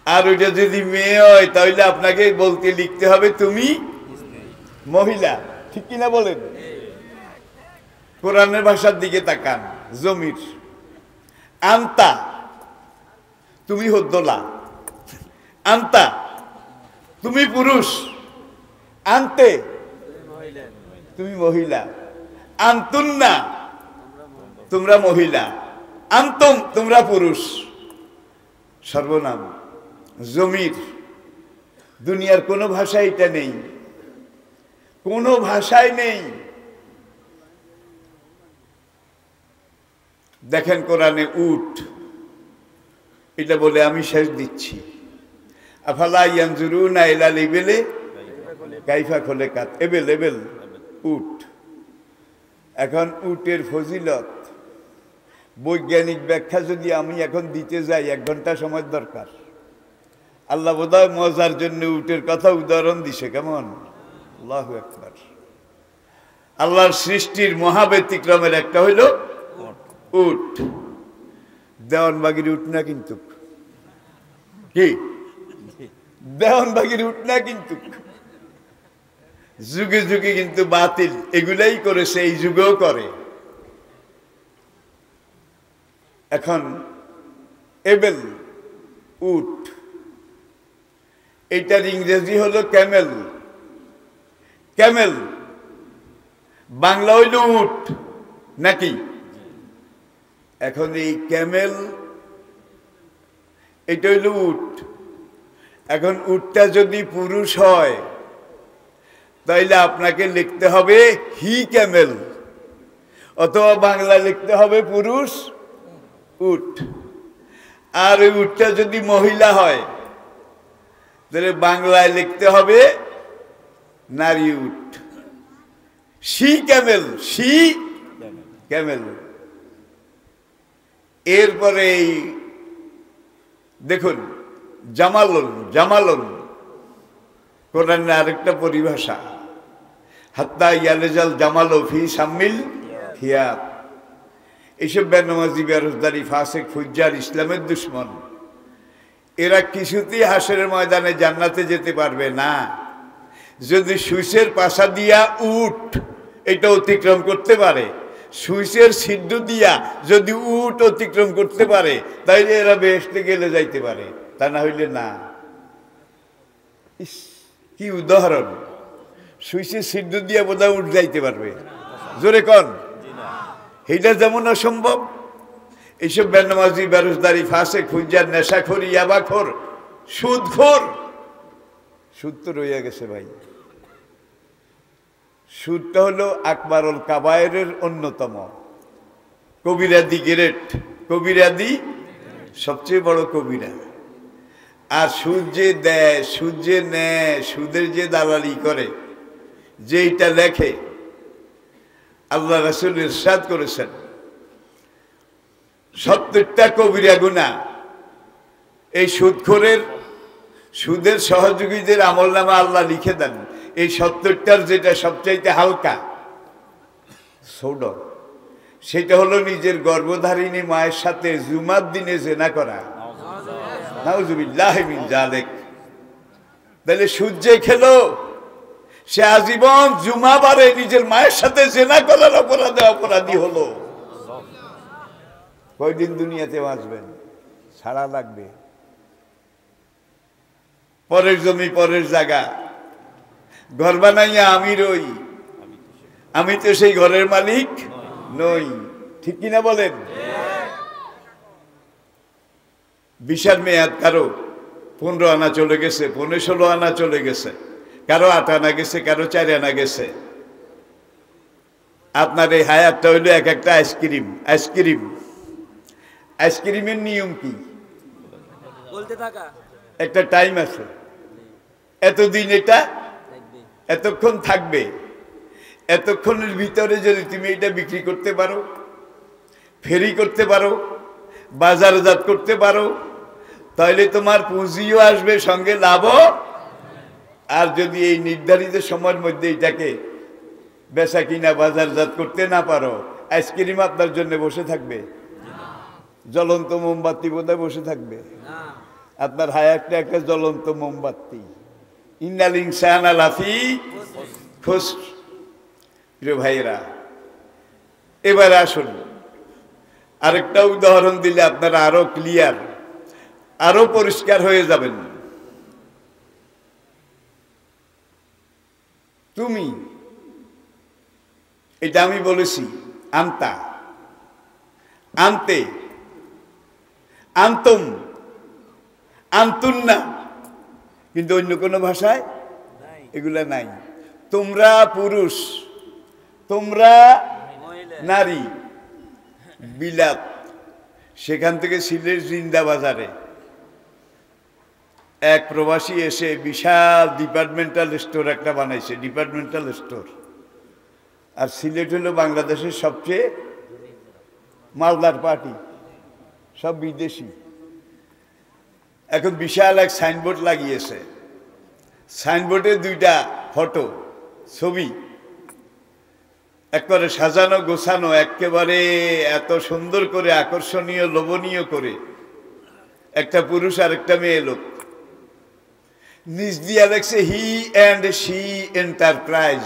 S1: আর ওইটা যদি মেয়ে হয় তাহলে আপনাকে বলতে লিখতে হবে তুমি মহিলা। ঠিক কিনা বলেন? কোরআনের ভাষার দিকে তাকান, জমির আন্তা, তুমি হদ্দোলা, আন্তা তুমি পুরুষ, আনতে তুমি মহিলা, আন্তুন্না তোমরা মহিলা, আন্তম তোমরা পুরুষ। সর্বনাম, জমির। দুনিয়ার কোনো ভাষায় এটা নেই, কোনো ভাষায় নেই। দেখেন কোরআনে উট, এটা বলে আমি শেষ দিচ্ছি, আফালা ইয়ানজুরুনা ইলাল ইবিলি কাইফা খুলিকাত। এবেল, এবেল উট। এখন উটের ফজিলত, বৈজ্ঞানিক ব্যাখ্যা যদি আমি এখন দিতে যাই 1 ঘন্টা সময় দরকার। আল্লাহ বোধহয় মজার জন্য উটের কথা উদাহরণ দিছে। কেমন? আল্লাহু আকবার। আল্লাহর সৃষ্টির মহাব্যতিক্রমের একটা হইল উট। দেওয়ানবাগির উট না কিন্তু, কি দেওয়ানবাগির উট না কিন্তু, যুগে যুগে কিন্তু বাতিল এগুলাই করেছে, এই যুগেও করে। এখন এবেল উট, এইটার ইংরেজি হলো ক্যামেল। ক্যামেল বাংলা হইল উট নাকি? এখন এই ক্যামেল, এটা হইল উট। এখন উটটা যদি পুরুষ হয় তাইলে আপনাকে লিখতে হবে হি ক্যামেল, অথবা বাংলা লিখতে হবে পুরুষ উট। আর ওই উটটা যদি মহিলা হয় তাহলে বাংলায় লিখতে হবে নারী উট, শি ক্যামেল, শি ক্যামেল। এরপরে এই দেখুন জামালুন, জামালুন কোরআনের আরেকটা পরিভাষা, হাত্তা ইয়ালেজাল জামালু ফি সামিল হিয়াত। এইসব বেনামাজি বেরোজগারি ফাসেক ফুজ্জার ইসলামের দুশ্মন এরা কিছুতেই হাসরের ময়দানে জান্নাতে যেতে পারবে না যদি সুইসের পাশা দিয়া উট এটা অতিক্রম করতে পারে, সুইসের সিদ্ধ দিয়া যদি উট অতিক্রম করতে পারে তাইলে এরা বেহেশতে গেলে যাইতে পারে, তা না হইলে না। কি উদাহরণ! সুইসের সিদ্ধ দিয়া বোধহয় উঠ যাইতে পারবে? জোরে কন। এইটা যেমন অসম্ভব, এইসব বেনামাজি বেরোজগারি ফাসেক ফুজ্জার নেশাখোর ইয়াবাখোর সুদখোর, সুদ তো রইয়া গেছে ভাই। সুদটা হলো আকবারুল কাবায়েরের অন্যতম, কবিরাদি গ্রেট, কবিরাদি সবচেয়ে বড় কবিরা। আর সুদ যে দেয়, সুদ যে নেয়, সুদের যে দালালি করে, যেইটা লেখে, আল্লাহ রাসূল ইরশাদ করেছেন ৭০টা কবিরা গুনাহ এই সুদখোরের, সুদের সহযোগীদের আমলনামা আল্লাহ লিখে দেন। এই ৭০টার যেটা সবচাইতে হালকা ছোট, সেটা হলো নিজের গর্ভধারিণী মায়ের সাথে জুমার দিনে জেনা করা। নাউজুবিল্লাহি মিন যালিক। তাহলে সুদ যে খেলো সে আজীবন জুমাবারে নিজের মায়ের সাথে জেনা করার অপরাধে অপরাধী হলো। কয়দিন দুনিয়াতে বাঁচবেন? ছাড়া লাগবে। পরের জমি পরের জায়গা, ঘর বানাইয়া আমি রই, আমি তো সেই ঘরের মালিক নই। ঠিক কিনা বলেন? বিশাল মেয়াদ, কারো 15 আনা চলে গেছে, 15-16 আনা চলে গেছে, কারো 8 আনা গেছে, কারো 4 আনা গেছে। আপনার এই হায়াতটা হইলো এক একটা আইসক্রিম। আইসক্রিম, আইসক্রিমের নিয়ম কি? বলতে থাকা, একটা টাইম আছে, এতদিন এটা এতক্ষণ থাকবে। এতক্ষণের ভিতরে যদি তুমি এটা বিক্রি করতে পারো, ফেরি করতে পারো, বাজারজাত করতে পারো, তাহলে তোমার পুঁজিও আসবে, সঙ্গে লাভও। আর যদি এই নির্ধারিত সময়ের মধ্যে এটাকে বেচা কিনা বাজারজাত করতে না পারো, আইসক্রিম আপনার জন্য বসে থাকবে, জ্বলন্ত মোমবাতি বোধহয় বসে থাকবে। আপনার হায়াতটা একটা জ্বলন্ত মোমবাতি। ইন্নাল ইনসানা লাফি খুসর। প্রিয় ভাইরা, এবারে আসুন আরেকটা উদাহরণ দিলে আপনারা আরো ক্লিয়ার, আরো পরিষ্কার হয়ে যাবেন। তুমি, এটা আমি বলেছি, আনতা, আনতে, আনতুম, আনতুন্না, কিন্তু অন্য কোনো ভাষায় এগুলা নাই। তোমরা পুরুষ, তোমরা নারী। বিলাত, সেখান থেকে সিলেট জিন্দা বাজারে এক প্রবাসী এসে বিশাল ডিপার্টমেন্টাল স্টোর একটা বানাইছে, ডিপার্টমেন্টাল স্টোর। আর সিলেট হলো বাংলাদেশের সবচেয়ে মালদার পার্টি, সব বিদেশি। এখন বিশাল এক সাইনবোর্ড লাগিয়েছে, সাইনবোর্ডে 2টা ফটো, ছবি, একবারে সাজানো গোছানো, একেবারে এত সুন্দর করে, আকর্ষণীয়, লোভনীয় করে, একটা পুরুষ আর একটা মেয়ে লোক। নিজ দিয়া লেখছে he and she enterprise,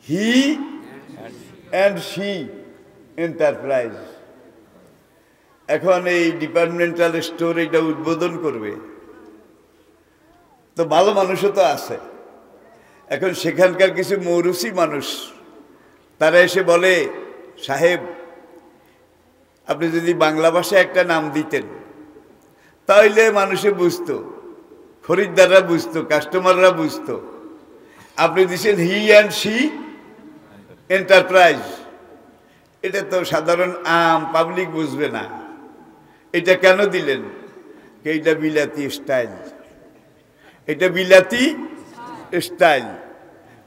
S1: he and she enterprise. এখন এই ডিপার্টমেন্টাল স্টোর এটা উদ্বোধন করবে, তো ভালো মানুষও তো আছে। এখন সেখানকার কিছু মৌরুসি মানুষ, তারা এসে বলে, সাহেব আপনি যদি বাংলা ভাষায় একটা নাম দিতেন তাহলে মানুষে বুঝতো, খরিদ্দাররা বুঝতো, কাস্টমাররা বুঝতো। আপনি দিচ্ছেন হি অ্যান্ড শি এন্টারপ্রাইজ, এটা তো সাধারণ আম পাবলিক বুঝবে না। এটা কেন দিলেন? এটা বিলাতি স্টাইল, এটা বিলাতি স্টাইল।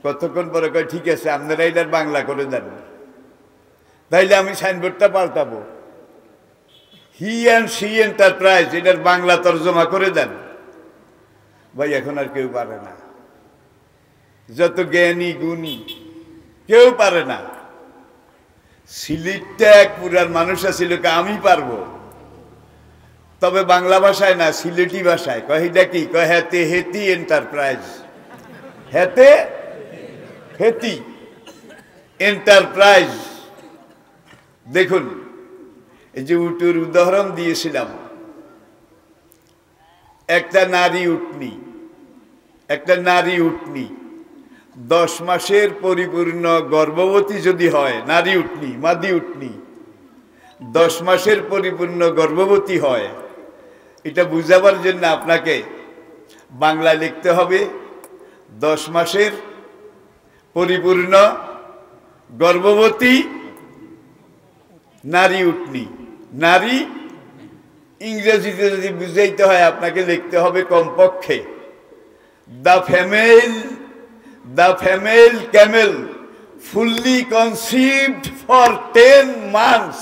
S1: কতক্ষণ পরে কয় ঠিক আছে আপনারা এটার বাংলা করে দেন, তাইলে আমি সাইনবোর্ডটা পাল্টাবো, হি অ্যান্ড শি এন্টারপ্রাইজ, এটার বাংলা তর্জমা করে দেন। ভাই এখন আর কেউ পারে না, যত জ্ঞানী গুণী কেউ পারে না। সিলেটটা এক পুরার মানুষ আছিল, আমি পারবো, তবে বাংলা ভাষায় না, সিলেটি ভাষায়। কয় এটা কি? কয় হেতে হেতি এন্টারপ্রাইজ। হেতে হেতি এন্টারপ্রাইজ। দেখুন, এই যে উটের উদাহরণ দিয়েছিলাম, একটা নারী উটনি 10 মাসের পরিপূর্ণ গর্ভবতী যদি হয়, নারী উটনি, মাদি উটনি 10 মাসের পরিপূর্ণ গর্ভবতী হয়, এটা বুঝাবার জন্য আপনাকে বাংলায় লিখতে হবে 10 মাসের পরিপূর্ণ গর্ভবতী নারী উটনি। নারী ইংরেজিতে যদি বুঝাইতে হয় আপনাকে লিখতে হবে কমপক্ষে the female camel fully conceived for 10 months।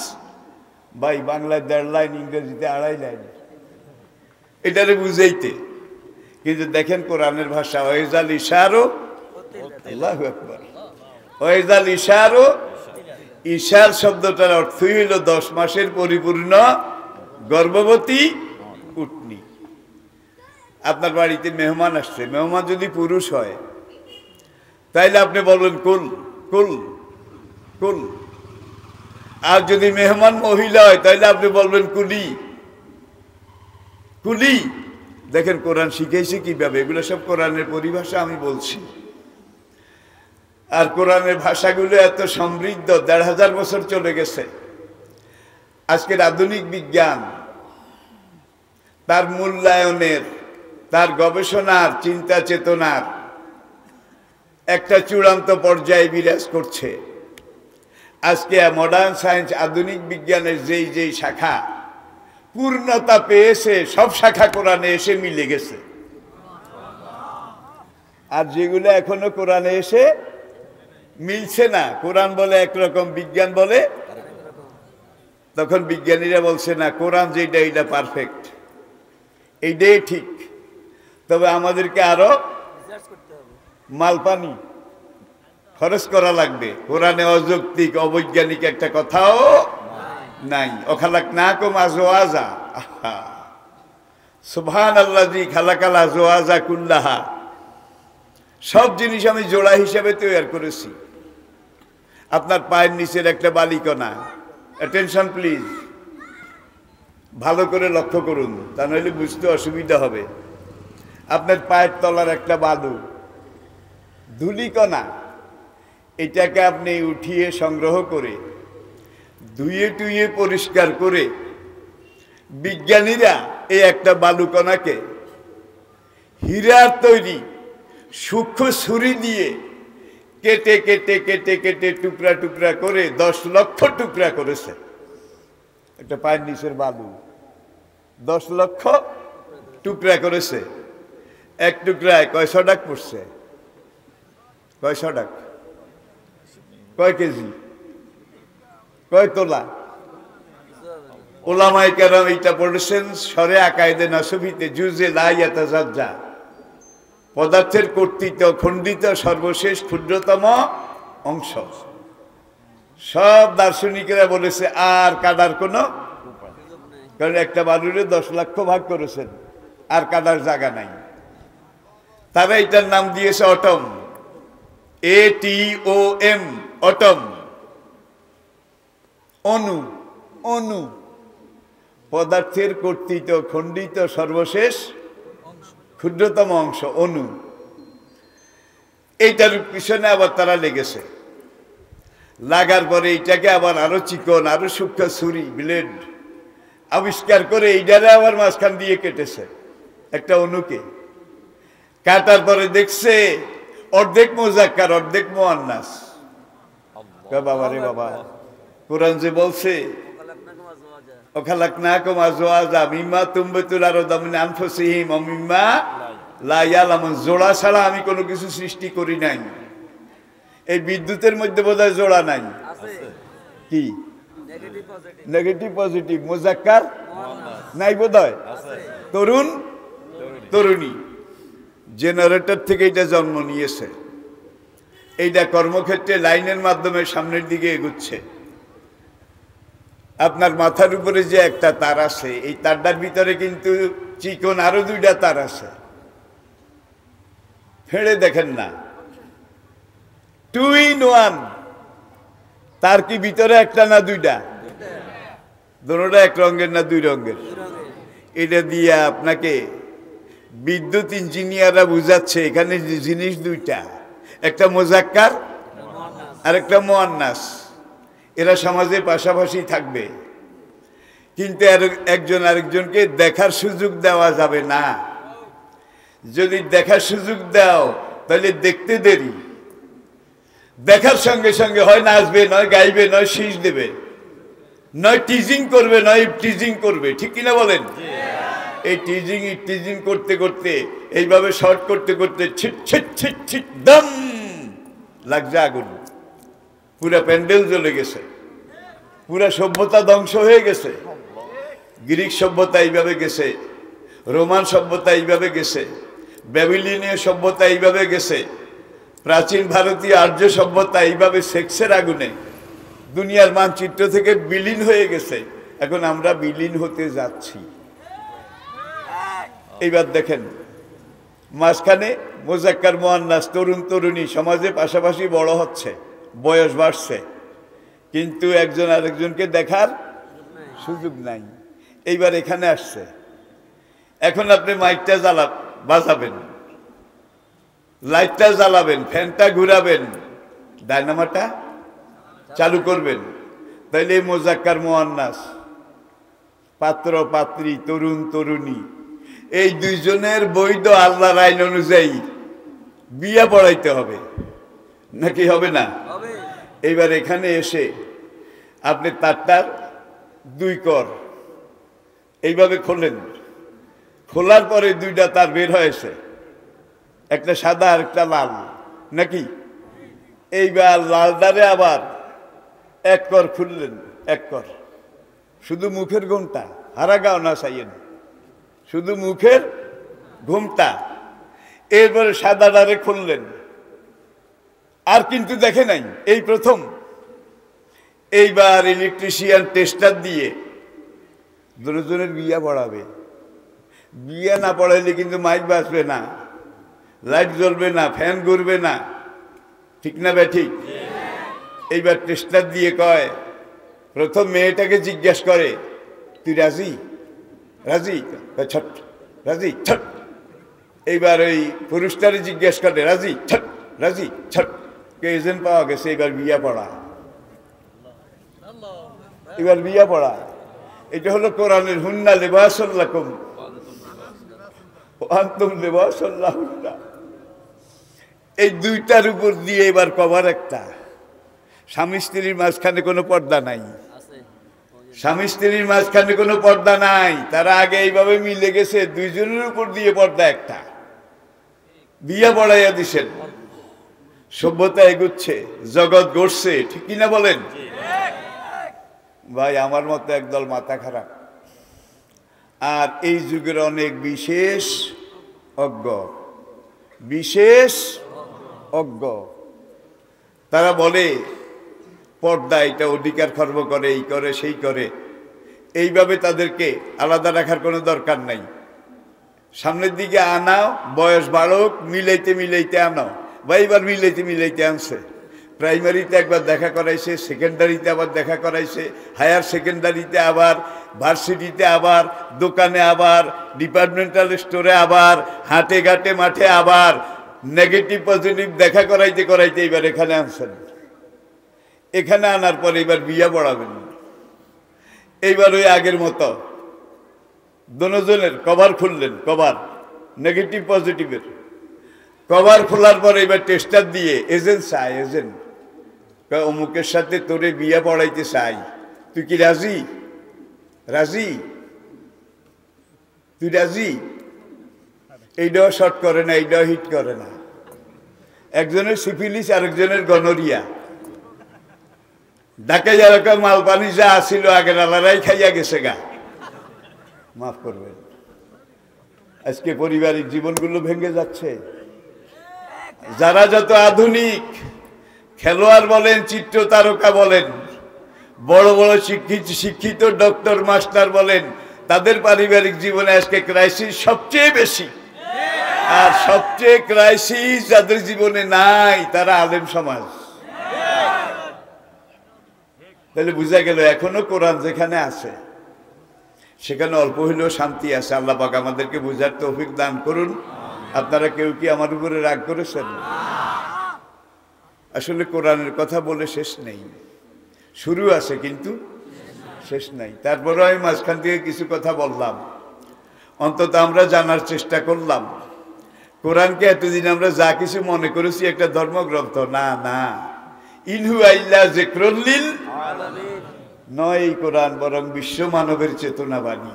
S1: ভাই বাংলায় 1.5 লাইন, ইংরেজিতে 2.5 লাইন এটারে বুঝাইতে। কিন্তু দেখেন কোরআনের ভাষা, ওয়াইজাল ইশারো, আল্লাহু আকবার, ওয়াইজাল ইশারো, ইশার শব্দটার অর্থই হইল 10 মাসের পরিপূর্ণ গর্ভবতী উটনি। আপনার বাড়িতে মেহমান আসছে, মেহমান যদি পুরুষ হয় তাইলে আপনি বলবেন কুল কুল কুল, আর যদি মেহমান মহিলা হয় তাইলে আপনি বলবেন কুলি কুলি। দেখেন কোরআন শিখাইছে কিভাবে, এগুলো সব কোরআনের পরিভাষা আমি বলছি। আর কোরআনের ভাষাগুলো এত সমৃদ্ধ, 1500 বছর চলে গেছে। আজকের আধুনিক বিজ্ঞান তার মূল্যায়নের, তার গবেষণার, চিন্তা চেতনার একটা চূড়ান্ত পর্যায়ে বিরাজ করছে। আজকে মডার্ন সায়েন্স, আধুনিক বিজ্ঞানের যেই শাখা পূর্ণতা পেয়েছে, সব শাখা কোরআনে এসে মিলে গেছে। আর যেগুলো এখনো কোরআনে এসে মিলছে না, কোরআন বলে একরকম, বিজ্ঞান বলে, তখন বিজ্ঞানীরা বলছে না, কোরআন যেটা এটা পারফেক্ট, এইটাই ঠিক। তবে আমাদেরকে আরো মালপানি খরচ করা লাগবে। কোরআনে অযৌক্তিক, অবৈজ্ঞানিক একটা কথাও নাই। অখালাকনাকুম আজওয়াজা, সুবহানাল্লাযী খালাকাল আজওয়াজা কুল্লাহা, সব জিনিস আমি জোড়া হিসাবে তৈরি করেছি। আপনার পায়ের নিচের একটা বালিকণা, অ্যাটেনশন প্লিজ, ভালো করে লক্ষ্য করুন, তা নইলে বুঝতে অসুবিধা হবে। আপনার পায়ের তলার একটা বালু, ধুলিকণা, এটাকে আপনি উঠিয়ে সংগ্রহ করে ধুয়ে টুয়ে পরিষ্কার করে বিজ্ঞানীরা এই একটা বালুকণাকে হীরার তৈরি সূক্ষ্ম ছুরি দিয়ে কেটে কেটে কেটে কেটে টুকরা টুকরা করে 10 লক্ষ টুকরা করেছে। একটা পায়ের নিচের বালু 10 লক্ষ টুকরা করেছে। এক টুকরায় কয়শো টাকা পড়ছে? কয়শো টাকা? কয় কেজি? কয় তোলা? ওলামায়ে কেরাম এটা পড়েছেন সরে আকায়েদে নাসবিতে, জুজে লা ইয়াতাজাজ্জা, পদার্থের কর্তৃত্ব খণ্ডিত সর্বশেষ ক্ষুদ্রতম অংশ। সব দার্শনিকেরা বলেছে আর কাটার কোনো, কারণ একটা বালুরে 10 লক্ষ ভাগ করেছেন, আর কাটার জায়গা নাই। তারা এটার নাম দিয়েছে অটম, ATOM, অটম, অণু। অণু পদার্থের কর্তৃত্ব খণ্ডিত সর্বশেষ ক্ষুদ্রতম অংশ, অণু। এইটার পিছনে আবার তারা লেগেছে, লাগার পরে এইটাকে আবার আরো চিকন, আরো সূক্ষ্ম ছুরি, ব্লেড আবিষ্কার করে এইটারে আবার মাঝখান দিয়ে কেটেছে একটা অণুকে। কাটার পরে দেখছে অর্ধেক মুযাক্কার অর্ধেক মুআন্নাস। বাবা রে বাবা, কোরআন যে বলছে ওয়াখালাকনাকুম আজওয়াজা মিম্মা তুমবিতুল আরদু মিন আনফুসিহিম ওয়া মিম্মা লা ইয়ালামুন, জোড়া ছাড়া আমি কোনো কিছু সৃষ্টি করি নাই। এই বিদ্যুতের মধ্যে বোধহয় জোড়া নাই, কি নেগেটিভ পজিটিভ, মুযাক্কার নাই বোধহয়, তরুণ তরুণী। জেনারেটর থেকে এটা জন্ম নিয়েছে, এইটা কর্মক্ষেত্রে লাইনের মাধ্যমে সামনের দিকে এগুচ্ছে। আপনার মাথার উপরে যে একটা তার আছে, এই তারটার ভিতরে কিন্তু চিকন আরো দুইটা তার আছে, ফেড়ে দেখেন না, 2 in 1। তার কি ভিতরে একটা না দুইটা? দুটোটা এক রঙের না দুই রঙের? এটা দিয়ে আপনাকে বিদ্যুৎ ইঞ্জিনিয়াররা বুঝাচ্ছে এখানে জিনিস দুইটা, একটা মুজাক্কার আর একটা মুয়ান্নাস। এরা সমাজে পাশাপাশি থাকবে, কিন্তু একজন আরেকজনকে দেখার সুযোগ দেওয়া যাবে না। যদি দেখার সুযোগ দাও তাহলে দেখতে দেরি, দেখার সঙ্গে সঙ্গে হয় নাচবে, নয় গাইবে, নয় শীষ দেবে, নয় টিজিং করবে, নয় টিজিং করবে। ঠিক কিনা বলেন? এই টিজিং করতে করতে, এইভাবে শর্ট করতে করতে ছিট ছিট ছিট ছিট দম লাগছে আগুন, পুরা প্যান্ডেল জ্বলে গেছে, পুরা সভ্যতা ধ্বংস হয়ে গেছে। গ্রিক সভ্যতা এইভাবে গেছে, রোমান সভ্যতা এইভাবে গেছে, ব্যাবিলনীয় সভ্যতা এইভাবে গেছে, প্রাচীন ভারতীয় আর্য সভ্যতা এইভাবে সেক্সের আগুনে দুনিয়ার মানচিত্র থেকে বিলীন হয়ে গেছে। এখন আমরা বিলীন হতে যাচ্ছি। এইবার দেখেন, মাঝখানে মুজাক্কার মুয়ান্নাস, তরুণ তরুণী সমাজে পাশাপাশি বড় হচ্ছে, বয়স বাড়ছে, কিন্তু একজন আরেকজনকে দেখার সুযোগ নাই। এইবার এখানে আসছে, এখন আপনি মাইকটা বাজাবেন, লাইটটা জ্বালাবেন, ফ্যানটা ঘুরাবেন, ডায়নামাটা চালু করবেন, তাইলে মুজাক্কার মুয়ান্নাস, পাত্র পাত্রী, তরুণ তরুণী, এই দুইজনের বৈধ আল্লাহর আইন অনুযায়ী বিয়া পড়াইতে হবে, নাকি হবে না? এইবার এখানে এসে আপনি তারটার 2 কর এইভাবে খোলেন, খোলার পরে 2টা তার বের হয়েছে, একটা সাদা আর একটা লাল, নাকি? এইবার লালদারে আবার 1 কর খুললেন, 1 কর, শুধু মুখের ঘুমটা, হারাগাও না চাইয়েন, শুধু মুখের ঘুমটা। এরপরে সাদাটারে খুললেন, আর কিন্তু দেখে নাই, এই প্রথম। এইবার ইলেকট্রিশিয়ান টেস্টার দিয়ে দুজনের বিয়া পড়াবে। বিয়া না পড়াইলে কিন্তু মাইক বাজবে না, লাইট জ্বলবে না, ফ্যান ঘুরবে না, ঠিক না বে ঠিক? এইবার টেস্টার দিয়ে কয়, প্রথম মেয়েটাকে জিজ্ঞাসা করে, তুই রাজি? রাজি? ছট রাজি, ছট। এইবার ওই পুরুষটারে জিজ্ঞাসা করে, রাজি? ছট রাজি, ছট। এজেন্ট পাওয়া গেছে, এবার বিয়া পড়া, এবার বিয়া পড়া। এটা হলো কোরআনের হুন্না লিবাসুল লাকুম ওয়া আনতুম লিবাসুল লাহুন্না। এই 2টার উপর দিয়ে এবার কভার একটা। স্বামী স্ত্রীর মাঝখানে কোনো পর্দা নাই, স্বামী স্ত্রীর মাঝখানে কোনো পর্দা নাই, তারা আগে এইভাবে মিলে গেছে, 2 জনের উপর দিয়ে পর্দা একটা, বিয়া পড়াইয়া দিছেন। সভ্যতা এগুচ্ছে, জগৎ গড়ছে, ঠিক কিনা বলেন? ভাই, আমার মতো একদল মাথা খারাপ, আর এই যুগের অনেক বিশেষ অজ্ঞ, বিশেষ অজ্ঞ, তারা বলে পর্দা এটা অধিকার খর্ব করে, এই করে সেই করে। এইভাবে তাদেরকে আলাদা রাখার কোনো দরকার নাই, সামনের দিকে আনাও, বয়স বাড়ক, মিলাইতে মিলাইতে আনাও। বা এইবার মিলাইতে মিলাইতে আনছে, প্রাইমারিতে একবার দেখা করাইছে, সেকেন্ডারিতে আবার দেখা করাইছে, হায়ার সেকেন্ডারিতে আবার, ভার্সিটিতে আবার, দোকানে আবার, ডিপার্টমেন্টাল স্টোরে আবার, হাটে ঘাটে মাঠে আবার, নেগেটিভ পজিটিভ দেখা করাইতে করাইতে এবার এখানে আনছেন। এখানে আনার পরে এবার বিয়া পড়াবেন। এইবার ওই আগের মতো দুজনের কভার খুললেন, কভার নেগেটিভ পজিটিভের কভার খোলার পরে এবার টেস্টার দিয়ে এজেন্ট চাই, এজেন্ট অমুকের সাথে তোরে বিয়া পড়াইতে চাই, তুই কি রাজি? রাজি? তুই রাজি? এইটাও শর্ট করে না, এইটাও হিট করে না। একজনের সিফিলিস, আরেকজনের গনোরিয়া। ডাকে যেরকম মালপানি যা আসিল আগের আলারাই খাইয়া গেছে গা, মাফ করবেন। আজকে পারিবারিক জীবনগুলো ভেঙে যাচ্ছে। যারা যত আধুনিক খেলোয়াড় বলেন, চিত্র তারকা বলেন, বড় বড় শিক্ষিত ডক্টর মাস্টার বলেন, তাদের পারিবারিক জীবনে আজকে ক্রাইসিস সবচেয়ে বেশি। আর সবচেয়ে ক্রাইসিস যাদের জীবনে নাই তারা আলেম সমাজ। তাহলে বোঝা গেল এখনো কোরআন যেখানে আছে সেখানে অল্প হইলেও শান্তি আছে। আল্লাহ পাক আমাদেরকে বুঝার তৌফিক দান করুন। আপনারা কেউ কি আমার উপরে রাগ করেছেন? আসলে কোরআনের কথা বলে শেষ নেই, শুরু আছে কিন্তু শেষ নাই। তারপরে আমি মাঝখান থেকে কিছু কথা বললাম, অন্তত আমরা জানার চেষ্টা করলাম কোরআনকে এতদিন আমরা যা কিছু মনে করেছি একটা ধর্মগ্রন্থ, না না, ইনহু আইল্লা যিকরুল লিল আলামিন নয় এই কোরআন, বরং বিশ্ব মানবের চেতনাবাণী।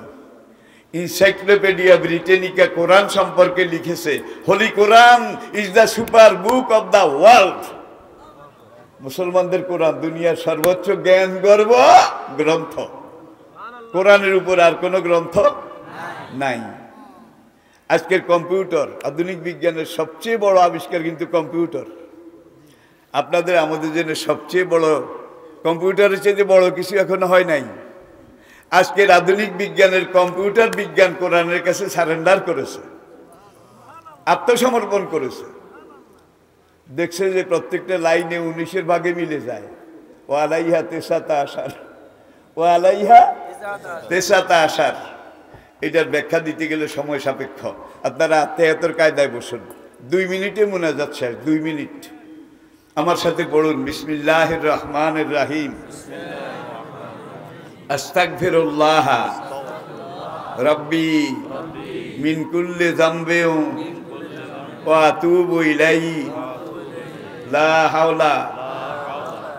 S1: ইনসাইক্লোপিডিয়া ব্রিটানিকা কোরআন সম্পর্কে লিখেছে, হোলি কোরআন is the super book of the world. মুসলমানদের কোরআন দুনিয়ার সর্বোচ্চ জ্ঞান গর্ব গ্রন্থ। কোরআনের উপর আর কোনো গ্রন্থ নাই। আজকের কম্পিউটার, আধুনিক বিজ্ঞানের সবচেয়ে বড় আবিষ্কার কিন্তু কম্পিউটার। আপনাদের আমাদের জন্য সবচেয়ে বড় কম্পিউটারের চেয়ে বড় কিছু এখনো হয় নাই। আজকের আধুনিক বিজ্ঞানের কম্পিউটার বিজ্ঞান কোরআনের কাছে সারেন্ডার করেছে, আত্মসমর্পণ করেছে। দেখছে যে প্রত্যেকটা লাইনে 19-এর ভাগে মিলে যায়। ও আলাইহা তেসাতা আসার, ও আলাইহা তেসাতা আসার। এটার ব্যাখ্যা দিতে গেলে সময় সাপেক্ষ। আপনারা আত্মায়াতের কায়দায় বসুন, 2 মিনিটে মোনাজাত শেষ। 2 মিনিট আমার সাথে পড়ুন, বিসমিল্লাহির রহমানির রহিম। আস্তাগফিরুল্লাহ রাব্বি মিন কুল্লি যামবিন ওয়া আতুবু ইলাইহি লা হাওলা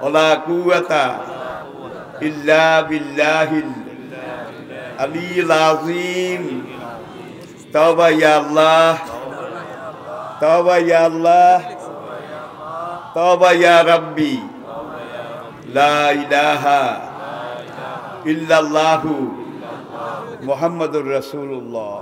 S1: ওয়ালা কুওয়াতা ইল্লা বিল্লাহিল আলিয়্যিল আযীম। তাওবা ইয়া আল্লাহ, তাওবা ইয়া আল্লাহ, তাওবা ইয়া রাব্বি, লা ইলাহা ইল্লাল্লাহু মুহাম্মাদুর রাসূলুল্লাহ।